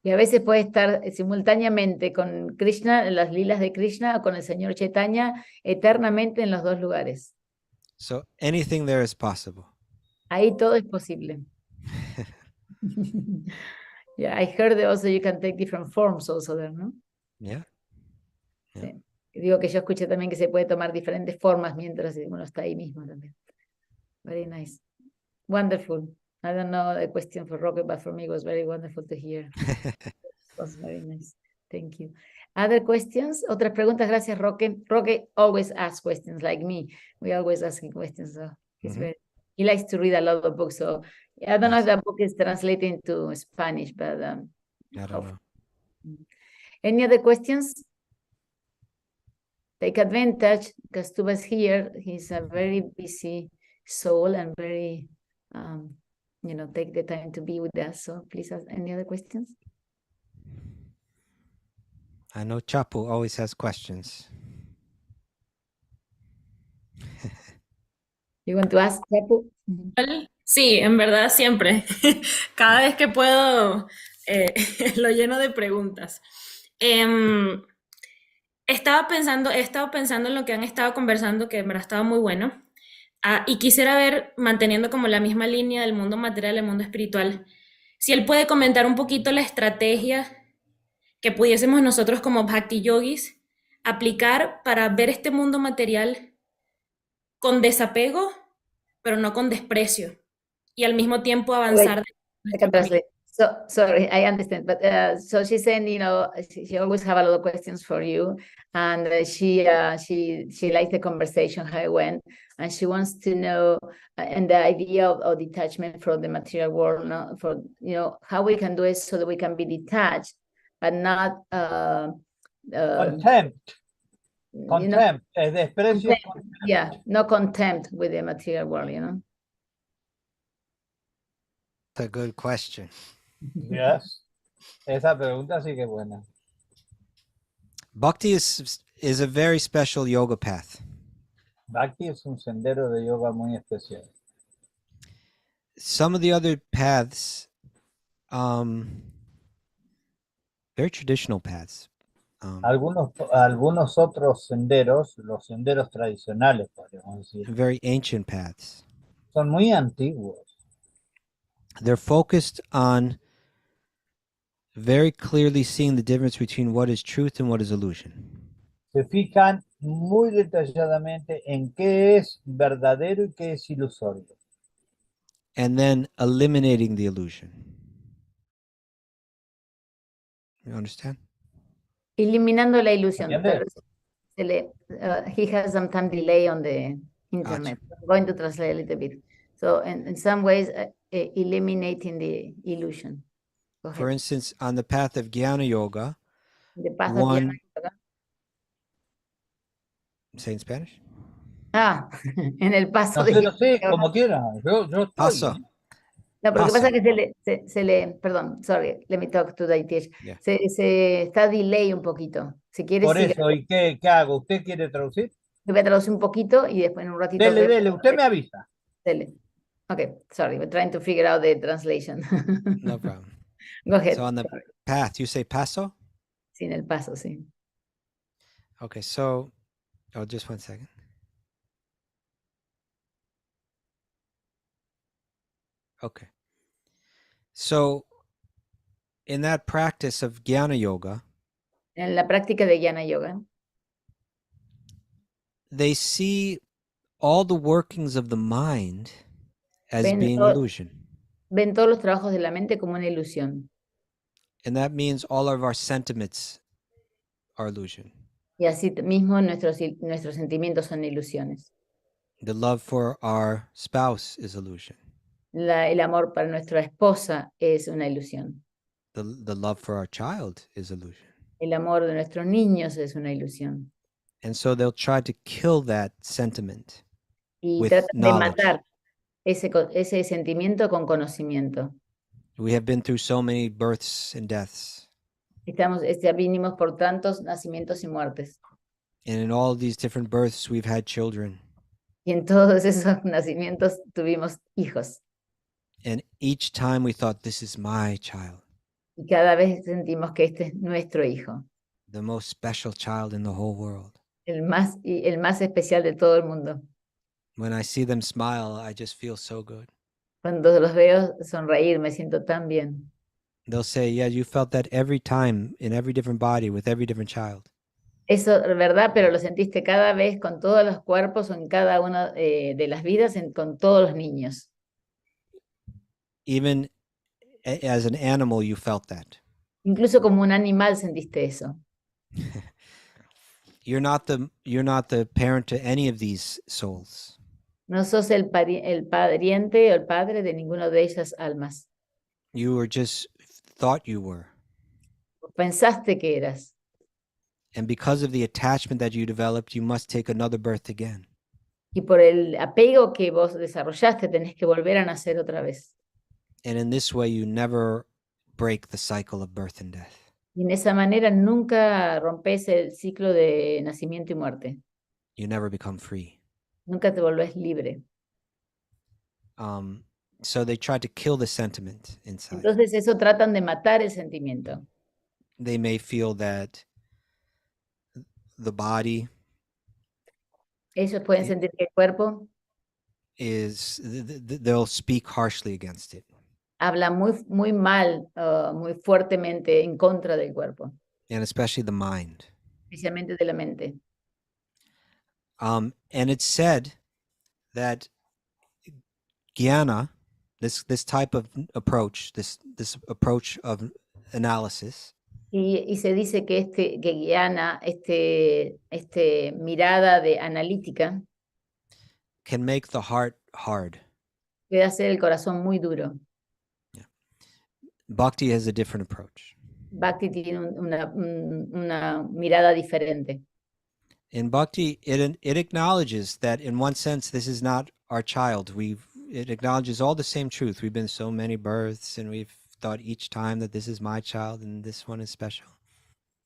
Y a veces puede estar simultáneamente con Krishna, en las lilas de Krishna, o con el Señor Chaitanya, eternamente en los dos lugares. So anything there is possible. Ahí todo es posible. Yeah, I heard that also you can take different forms also there, ¿no? Yeah. Yeah. Sí. Digo que yo escuché también que se puede tomar diferentes formas mientras uno está ahí mismo también. Very nice. Wonderful. I don't know the question for Roque, but for me it was very wonderful to hear. It was very nice. Thank you. Other questions? Otras preguntas. Gracias, Roque. Roque always asks questions like me. We always asking questions. So he likes to read a lot of books. So I don't know if that book is translated into Spanish, but I don't know. Any other questions? Take advantage. Kaustubha's here. He's a very busy soul and very, take the time to be with us. So please ask any other questions. I know Chapu always has questions. You want to ask, Chapu? Sí, en verdad siempre. Cada vez que puedo lo lleno de preguntas. He estado pensando en lo que han estado conversando, que en verdad ha estado muy bueno. Y quisiera ver, manteniendo como la misma línea del mundo material, el mundo espiritual, si él puede comentar un poquito la estrategia que pudiésemos nosotros como Bhakti Yogis aplicar para ver este mundo material con desapego, pero no con desprecio, y al mismo tiempo avanzar. I can translate. So sorry, I understand, but so she's saying, she always have a lot of questions for you, and she likes the conversation how it went, and she wants to know and the idea of detachment from the material world, for how we can do it so that we can be detached, but not contempt. Contempt, desprecio. Contempt, yeah, no contempt with the material world, That's a good question. Yes. Esa pregunta sí que es buena. Bhakti is a very special yoga path. Bhakti es un sendero de yoga muy especial. Some of the other paths, very traditional paths. Algunos otros senderos, los senderos tradicionales, podemos decir, very ancient paths. Son muy antiguos. They're focused on very clearly seeing the difference between what is truth and what is illusion. Se fijan muy detalladamente en qué es verdadero y qué es ilusorio. And then eliminating the illusion. You understand? Eliminando la ilusión. He has some time delay on the internet. Gotcha. I'm going to translate a little bit. So in some ways, eliminating the illusion. For instance, on the path of Jnana Yoga, the path of Jnana Yoga. Say in Spanish? En el paso no sé, como quiera. Yo estoy. Paso. No, pero lo que pasa es que perdón, sorry, let me talk to the teacher. Yeah. Se está delay un poquito. Si quiere, por eso, ¿y qué hago? ¿Usted quiere traducir? Yo voy a traducir un poquito y después en un ratito. Dele, usted me avisa. Dele. Okay, sorry, we're trying to figure out the translation. No problem. Go ahead. So on the path, you say paso? Sí, en el paso, sí. Okay, so, just 1 second. Okay. So, in that practice of Jnana Yoga, en la práctica de Jnana Yoga, they see all the workings of the mind as being illusion. Ven todos los trabajos de la mente como una ilusión. And that means all of our sentiments are illusion. Y así mismo nuestros sentimientos son ilusiones. The love for our spouse is illusion. El amor para nuestra esposa es una ilusión. The love for our child is illusion. El amor de nuestros niños es una ilusión. And so they'll try to kill that sentiment with tratan knowledge. De matar ese sentimiento con conocimiento. We have been through so many births and deaths. Vinimos por tantos nacimientos y muertes. And in all these different births, we've had children. Y en todos esos nacimientos tuvimos hijos. And each time we thought, this is my child. Y cada vez sentimos que este es nuestro hijo. The most special child in the whole world. El más especial de todo el mundo. When I see them smile, I just feel so good. Cuando los veo sonreír, me siento tan bien. They'll say, yeah, you felt that every time in every different body with every different child. Eso es verdad, pero lo sentiste cada vez con todos los cuerpos o en cada una de las vidas, con todos los niños. Even as an animal, you felt that. Incluso como un animal sentiste eso. You're not the parent to any of these souls. No sos el pariente o el padre de ninguno de esas almas. You were just thought you were. Pensaste que eras. And because of the attachment that you developed, you must take another birth again. Y por el apego que vos desarrollaste, tenés que volver a nacer otra vez. And in this way, you never break the cycle of birth and death. Y en esa manera nunca rompes el ciclo de nacimiento y muerte. You never become free. Nunca te volvés libre. So they tried to kill the sentiment inside. Entonces eso tratan de matar el sentimiento. They may feel that the body Ellos pueden sentir que el cuerpo is, they'll speak harshly against it. habla muy mal, muy fuertemente en contra del cuerpo. And especially the mind. Especialmente de la mente. And it's said that jnana, this type of approach, this approach of analysis, Y se dice que jnana, mirada de analítica, can make the heart hard. puede hacer el corazón muy duro. Yeah. Bhakti has a different approach. Bhakti tiene una mirada diferente. In Bhakti, it acknowledges that in one sense, this is not our child. It acknowledges all the same truth. We've been so many births and we've thought each time that this is my child and this one is special.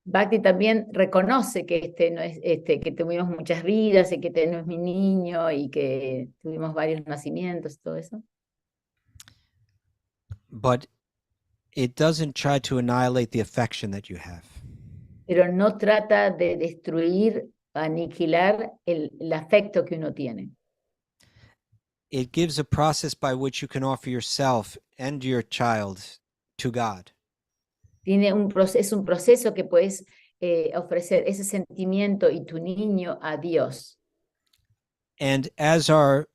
Bhakti también reconoce que no es que tuvimos muchas vidas y que no es mi niño y que tuvimos varios nacimientos, todo eso. But it doesn't try to annihilate the affection that you have. Pero no trata de destruir, aniquilar el afecto que uno tiene. It gives a process by which you can offer yourself and your child to God. Tiene un proceso que puedes ofrecer ese sentimiento y tu niño a Dios. And as our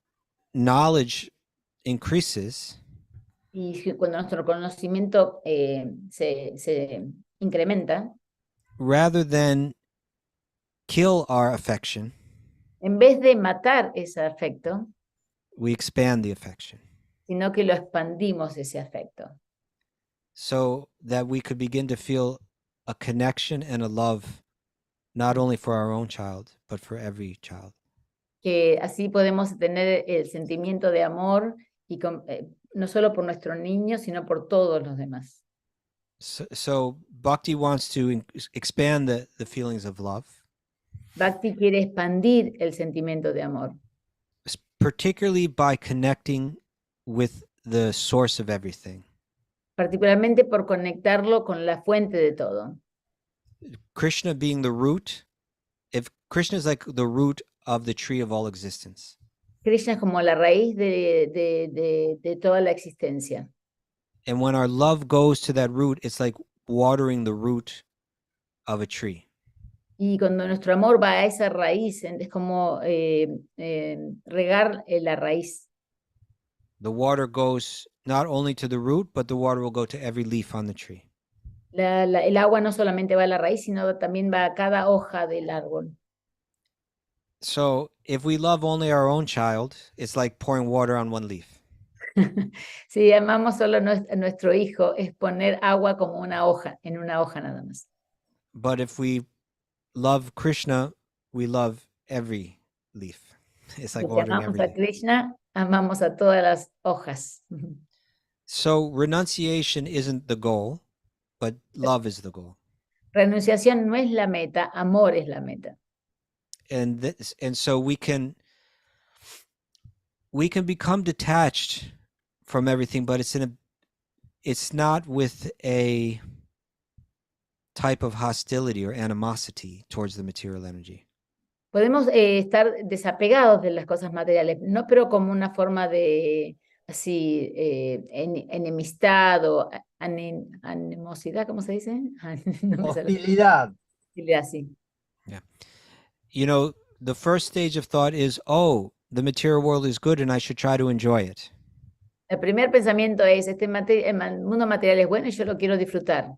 knowledge increases, Y cuando nuestro conocimiento se incrementa, rather than kill our affection, en vez de matar ese afecto, we expand the affection. Sino que lo expandimos ese afecto. So that we could begin to feel a connection and a love, not only for our own child, but for every child. Que así podemos tener el sentimiento de amor y no solo por nuestro niño, sino por todos los demás. So Bhakti wants to expand the feelings of love. Bhakti quiere expandir el sentimiento de amor. Particularly by connecting with the source of everything. Particularmente por conectarlo con la fuente de todo. Krishna being the root, if Krishna is like the root of the tree of all existence. Krishna es como la raíz de toda la existencia. And when our love goes to that root, it's like watering the root of a tree. Y cuando nuestro amor va a esa raíz, es como regar la raíz. The water goes not only to the root, but the water will go to every leaf on the tree. El agua no solamente va a la raíz, sino también va a cada hoja del árbol. So if we love only our own child, it's like pouring water on one leaf. Si amamos solo a nuestro hijo, es poner agua como una hoja, en una hoja nada más. But if we love Krishna, we love every leaf. It's like watering every leaf. Amamos a Krishna, amamos a todas las hojas. So renunciation isn't the goal, but love is the goal. Renunciación no es la meta, amor es la meta. And so we can become detached from everything, but it's not with a type of hostility or animosity towards the material energy. Podemos estar desapegados de las cosas materiales, no pero como una forma de así enemistad o animosidad, ¿cómo se dice? No me sale. Hostilidad. Hostilidad, sí. Yeah. You know, the first stage of thought is, oh, the material world is good and I should try to enjoy it. El primer pensamiento es, el mundo material es bueno y yo lo quiero disfrutar.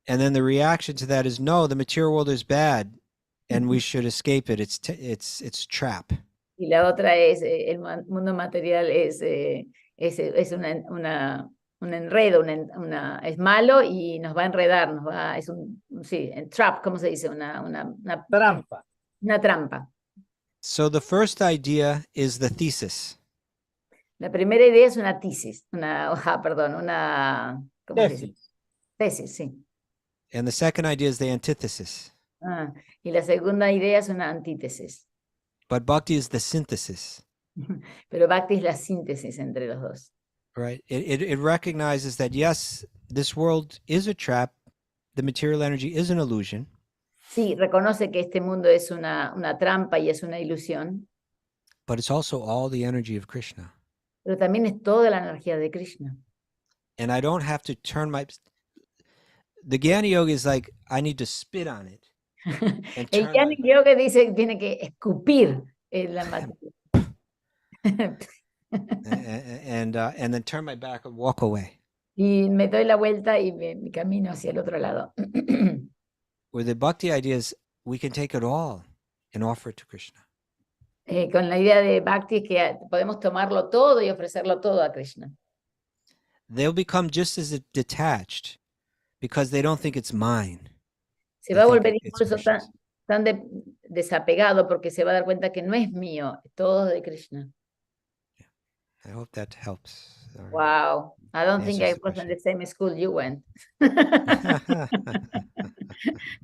And then the reaction to that is, no, the material world is bad and we should escape it. It's trap. Y la otra es, el mundo material es un enredo, es malo y nos va a enredar, es sí, trap, ¿cómo se dice? Una Trampa. Una trampa. So the first idea is the thesis. La primera idea es una tesis, ¿cómo se dice? Tesis, sí. And the second idea is the antithesis. Y la segunda idea es una antítesis. But bhakti is the synthesis. Pero bhakti es la síntesis entre los dos. Right. It recognizes that, yes, this world is a trap. The material energy is an illusion. Sí, reconoce que este mundo es una trampa y es una ilusión. But it's also all the energy of Krishna. Pero también es toda la energía de Krishna. And I don't have to turn my... The Jnana Yoga is like, I need to spit on it. El Jnana Yoga dice que tiene que escupir en la materia. and then turn my back and walk away. Y me doy la vuelta y me camino hacia el otro lado. Where the bhakti idea is, we can take it all and offer it to Krishna. Con la idea de bhakti es que podemos tomarlo todo y ofrecerlo todo a Krishna. They'll become just as detached because they don't think it's mine. Se va a volver incluso tan desapegado porque se va a dar cuenta que no es mío, es todo de Krishna. I hope that helps. Wow, I don't think I was in the same school you went.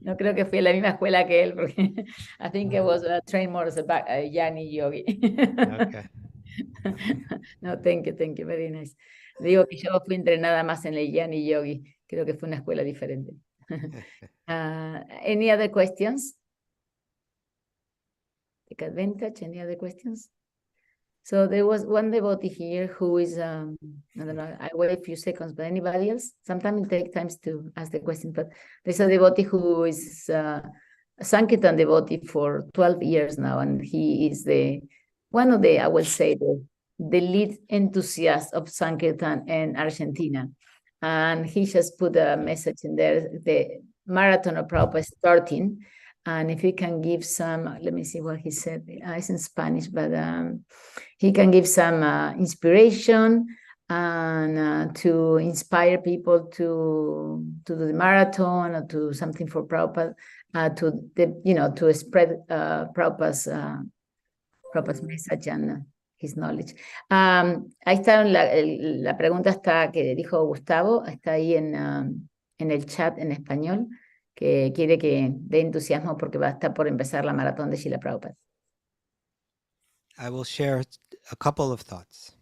No creo que fui a la misma escuela que él, porque I think I was trained more as a Jnana yogi. Okay. No, thank you, very nice. Digo que yo fui entrenada más en el Jnana yogi, creo que fue una escuela diferente. Any other questions? Take advantage, any other questions? So there was one devotee here who is, I don't know, I wait a few seconds, but anybody else? Sometimes it takes time to ask the question, but there's a devotee who is a Sankirtan devotee for 12 years now, and he is one of the, I will say, the lead enthusiast of Sankirtan in Argentina. And he just put a message in there, the Marathon of Prabhupada is starting. And if he can give some, let me see what he said. It's in Spanish, but he can give some inspiration and to inspire people to do the marathon or to something for Prabhupada, to spread Prabhupada's message and his knowledge. Ahí está, la pregunta está que dijo Gustavo, está ahí en el chat en español, que quiere que dé entusiasmo porque va a estar por empezar la maratón de Srila Prabhupada. I will share a couple of thoughts.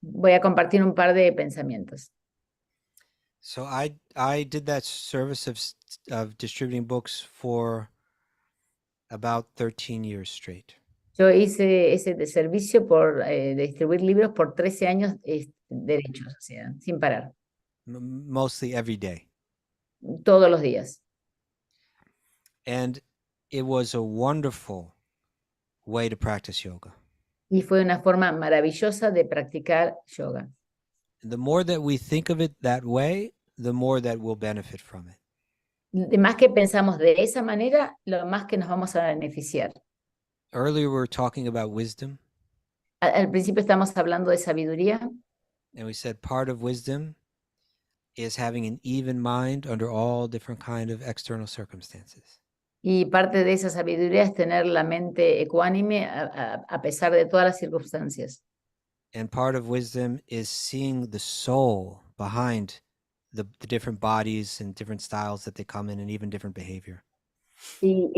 Voy a compartir un par de pensamientos. So I did that service of distributing books for about 13 years straight. Yo hice ese servicio de distribuir libros por 13 años derechos, o sea, sin parar. Mostly every day. Todos los días. And it was a wonderful way to practice yoga. Y fue una forma maravillosa de practicar yoga. The more that we think of it that way, the more that we'll benefit from it. De más que pensamos de esa manera, lo más que nos vamos a beneficiar. Earlier we were talking about wisdom. Al principio estamos hablando de sabiduría. And we said part of wisdom is having an even mind under all different kind of external circumstances. Y parte de esa sabiduría es tener la mente ecuánime a pesar de todas las circunstancias. And part of wisdom is seeing the soul behind the different bodies and different styles that they come in and even different behavior. Y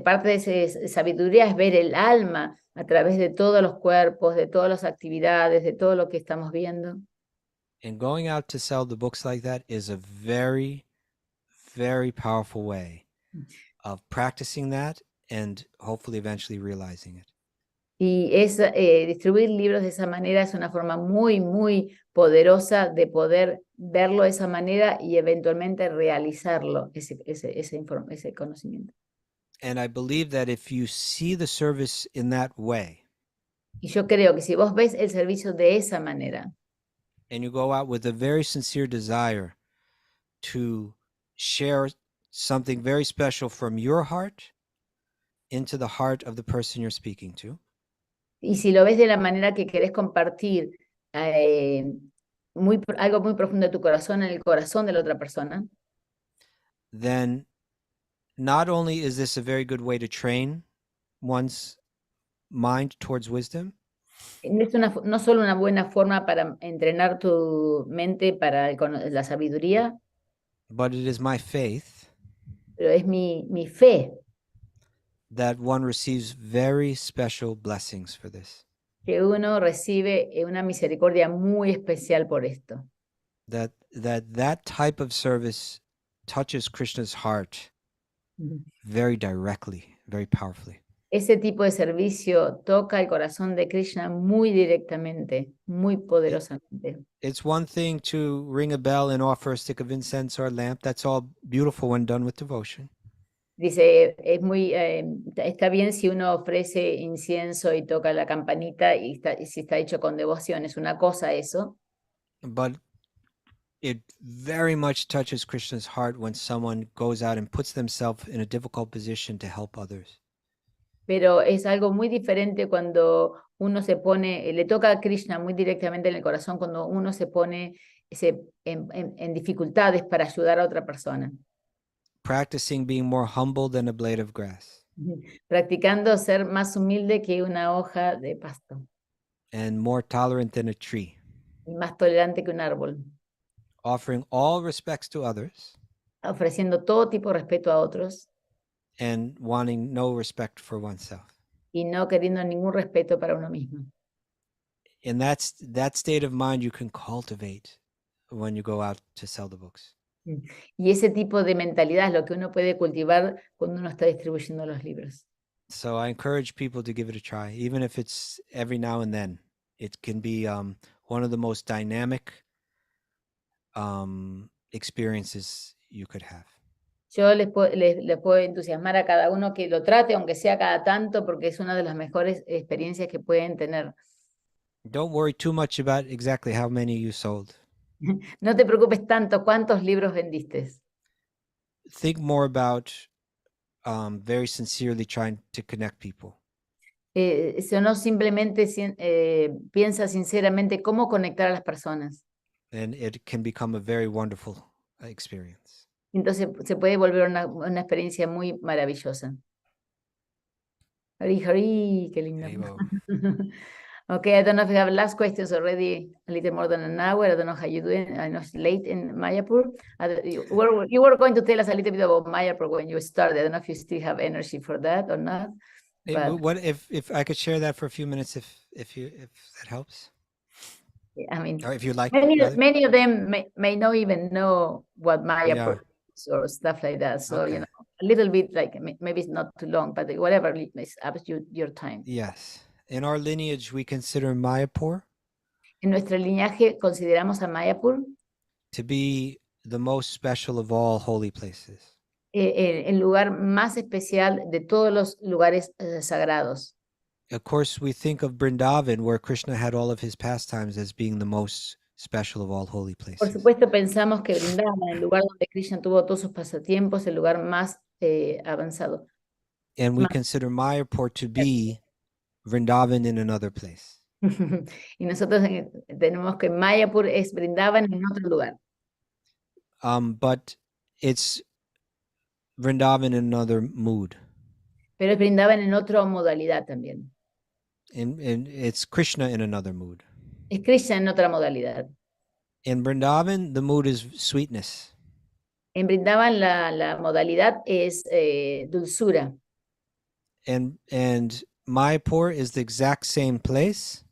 parte de esa sabiduría es ver el alma a través de todos los cuerpos, de todas las actividades, de todo lo que estamos viendo. And going out to sell the books like that is a very, very powerful way of practicing that and hopefully eventually realizing it. Y distribuir libros de esa manera es una forma muy, muy poderosa de poder verlo de esa manera y eventualmente realizarlo, ese conocimiento. And I believe that if you see the service in that way, Y yo creo que si vos ves el servicio de esa manera, and you go out with a very sincere desire to share something very special from your heart into the heart of the person you're speaking to, y si lo ves de la manera que querés compartir algo muy profundo de tu corazón en el corazón de la otra persona, then not only is this a very good way to train one's mind towards wisdom, no solo una buena forma para entrenar tu mente para la sabiduría, but it is my faith pero es mi fe that one receives very special blessings for this. que uno recibe una misericordia muy especial por esto. That type of service touches Krishna's heart very directly, very powerfully. Ese tipo de servicio toca el corazón de Krishna muy directamente, muy poderosamente. It's one thing to ring a bell and offer a stick of incense or a lamp. That's all beautiful when done with devotion. Dice, está bien si uno ofrece incienso y toca la campanita y si está hecho con devoción, es una cosa eso. But it very much touches Krishna's heart when someone goes out and puts themselves in a difficult position to help others. Pero es algo muy diferente cuando uno se pone, le toca a Krishna muy directamente en el corazón cuando uno se pone en dificultades para ayudar a otra persona. Practicing being more humble than a blade of grass. Practicando ser más humilde que una hoja de pasto. And more tolerant than a tree. Y más tolerante que un árbol. Offering all respects to others. Ofreciendo todo tipo de respeto a otros. And wanting no respect for oneself. Y no queriendo ningún respeto para uno mismo. And that state of mind you can cultivate when you go out to sell the books. Y ese tipo de mentalidad es lo que uno puede cultivar cuando uno está distribuyendo los libros. So I encourage people to give it a try, even if it's every now and then. It can be one of the most dynamic experiences you could have. Yo les puedo entusiasmar a cada uno que lo trate, aunque sea cada tanto, porque es una de las mejores experiencias que pueden tener. Don't worry too much about exactly how many you sold. No te preocupes tanto cuántos libros vendiste. Think more about very sincerely trying to connect people. No simplemente piensa sinceramente cómo conectar a las personas. And it can become a very wonderful experience. Entonces se puede volver una experiencia muy maravillosa. Hari Hari, qué lindo. Okay, I don't know if we have last questions already, a little more than an hour. I don't know how you're doing. I know it's late in Mayapur. You were going to tell us a little bit about Mayapur when you started. I don't know if you still have energy for that or not. What if I could share that for a few minutes, if that helps? I mean, or if you like, many of them may not even know what Mayapur is or stuff like that. So Okay. you know, a little bit like maybe it's not too long, but whatever is up to your time. Yes. In our lineage, we consider Mayapur En nuestro linaje consideramos a Mayapur to be the most special of all holy places. El lugar más especial de todos los lugares sagrados. Of course, we think of Vrindavan, where Krishna had all of his pastimes, as being the most special of all holy places. Por supuesto, pensamos que Vrindavan, el lugar donde Krishna tuvo todos sus pasatiempos, el lugar más avanzado. And we consider Mayapur to be Vrindavan in another place. Y nosotros tenemos que Mayapur es Vrindavan en otro lugar. But it's Vrindavan in another mood. Pero es Vrindavan en otra modalidad también. And it's Krishna in another mood. Es Krishna en otra modalidad. In Vrindavan, the mood is sweetness. En Vrindavan la modalidad es dulzura. And Mayapur is the exact same place.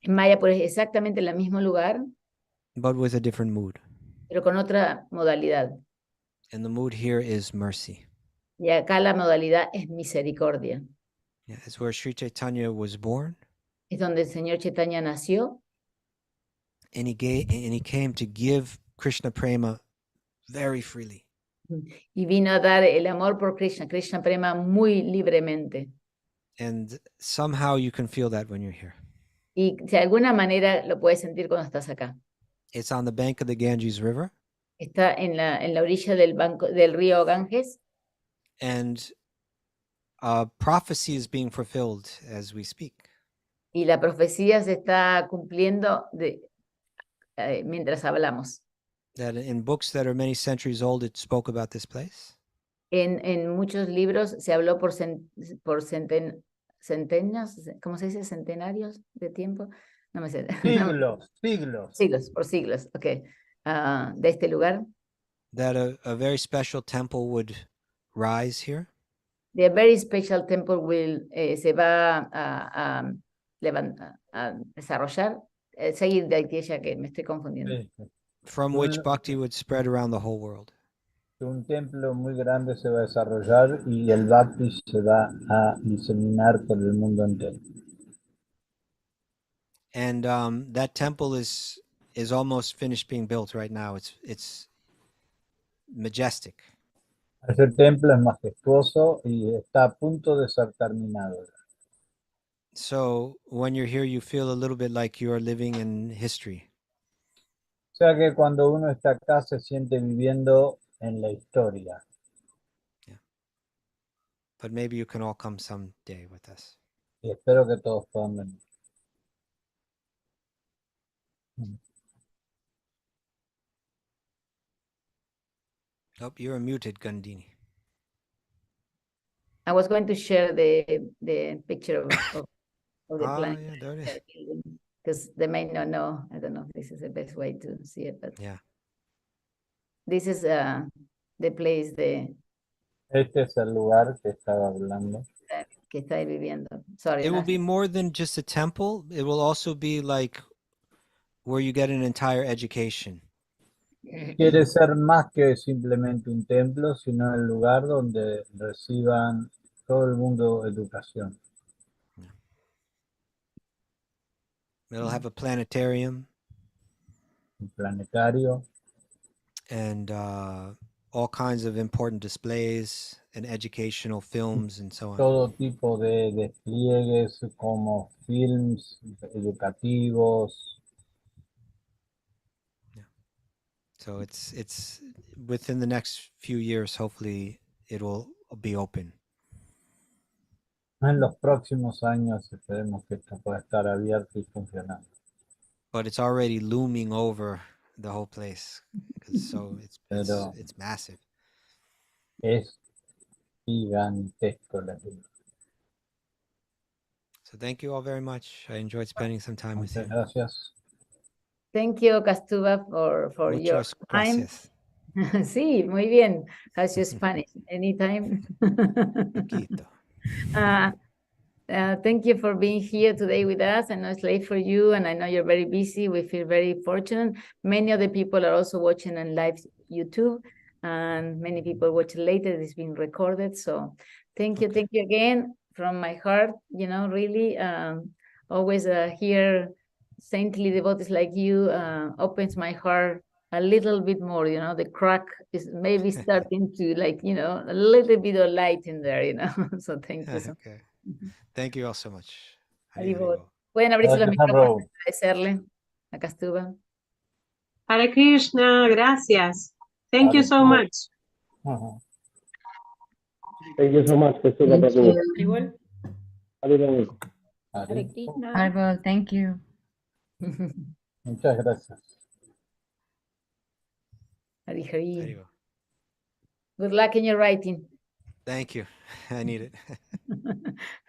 En Mayapur es exactamente el mismo lugar, but with a different mood. pero con otra modalidad. And the mood here is mercy. Y acá la modalidad es misericordia. Yeah, it's where Sri Chaitanya was born. Es donde el Señor Chaitanya nació. And he came to give Krishna prema very freely. Y vino a dar el amor por Krishna, Krishna Prema, muy libremente. And somehow you can feel that when you're here. Y de alguna manera lo puedes sentir cuando estás acá. It's on the bank of the Ganges River. Está en la orilla del río Ganges. And prophecy is being fulfilled as we speak. Y la profecía se está cumpliendo mientras hablamos. That in books that are many centuries old, it spoke about this place. En muchos libros se habló por centenios, ¿cómo se dice? Centenarios de tiempo. No me sé. Siglos. Siglos, por siglos, ok. De este lugar. That a very special temple would rise here. The very special temple se va a desarrollar. Seguir de aquella que me estoy confundiendo. From which bhakti would spread around the whole world. Un templo muy grande se va a desarrollar y el bhakti se va a diseminar por el mundo entero. And that temple is almost finished being built right now. It's majestic. Ese templo es majestuoso y está a punto de ser terminado. So when you're here, you feel a little bit like you are living in history. O sea que cuando uno está acá se siente viviendo en la historia. Yeah. But maybe you can all come someday with us. Y espero que todos puedan venir. Oh, you're muted, Gandini. I was going to share the picture of the plant. Yeah, there it is. Because they may not know. I don't know if this is the best way to see it, but yeah. This is the place Este es el lugar que estaba hablando. Que está viviendo. Sorry. It will be more than just a temple. It will also be like where you get an entire education. Quiere ser más que simplemente un templo, sino el lugar donde reciban todo el mundo educación. It'll have a planetarium. Un planetario. And all kinds of important displays and educational films and so on. Todo tipo de despliegues como films educativos. Yeah. So it's within the next few years, hopefully it will be open. En los próximos años esperemos que esto pueda estar abierto y funcionando. But it's already looming over the whole place. So it's massive. Es gigantesco la vida. So thank you all very much. I enjoyed spending some time with you. Gracias. Thank you, Kaustubha, for your time. Sí, muy bien. How's your Spanish? Anytime? Poquito. Thank you for being here today with us. I know it's late for you, and I know you're very busy. We feel very fortunate. Many of the people are also watching on live YouTube, and many people watch later. It's being recorded. So thank you again from my heart. You know, really, always hear saintly devotees like you opens my heart a little bit more. You know, the crack is maybe starting to, like, you know, a little bit of light in there. You know, so thank you so much. Okay. Thank you all so much. Pueden abrirse los micrófonos para agradecerle a Kaustubha. Hare Krishna, gracias. Thank you so much. Thank you so much. Igual. Hare Krishna. Hare, thank you. Muchas gracias. Hari Hari. Good luck in your writing. Thank you. I need it.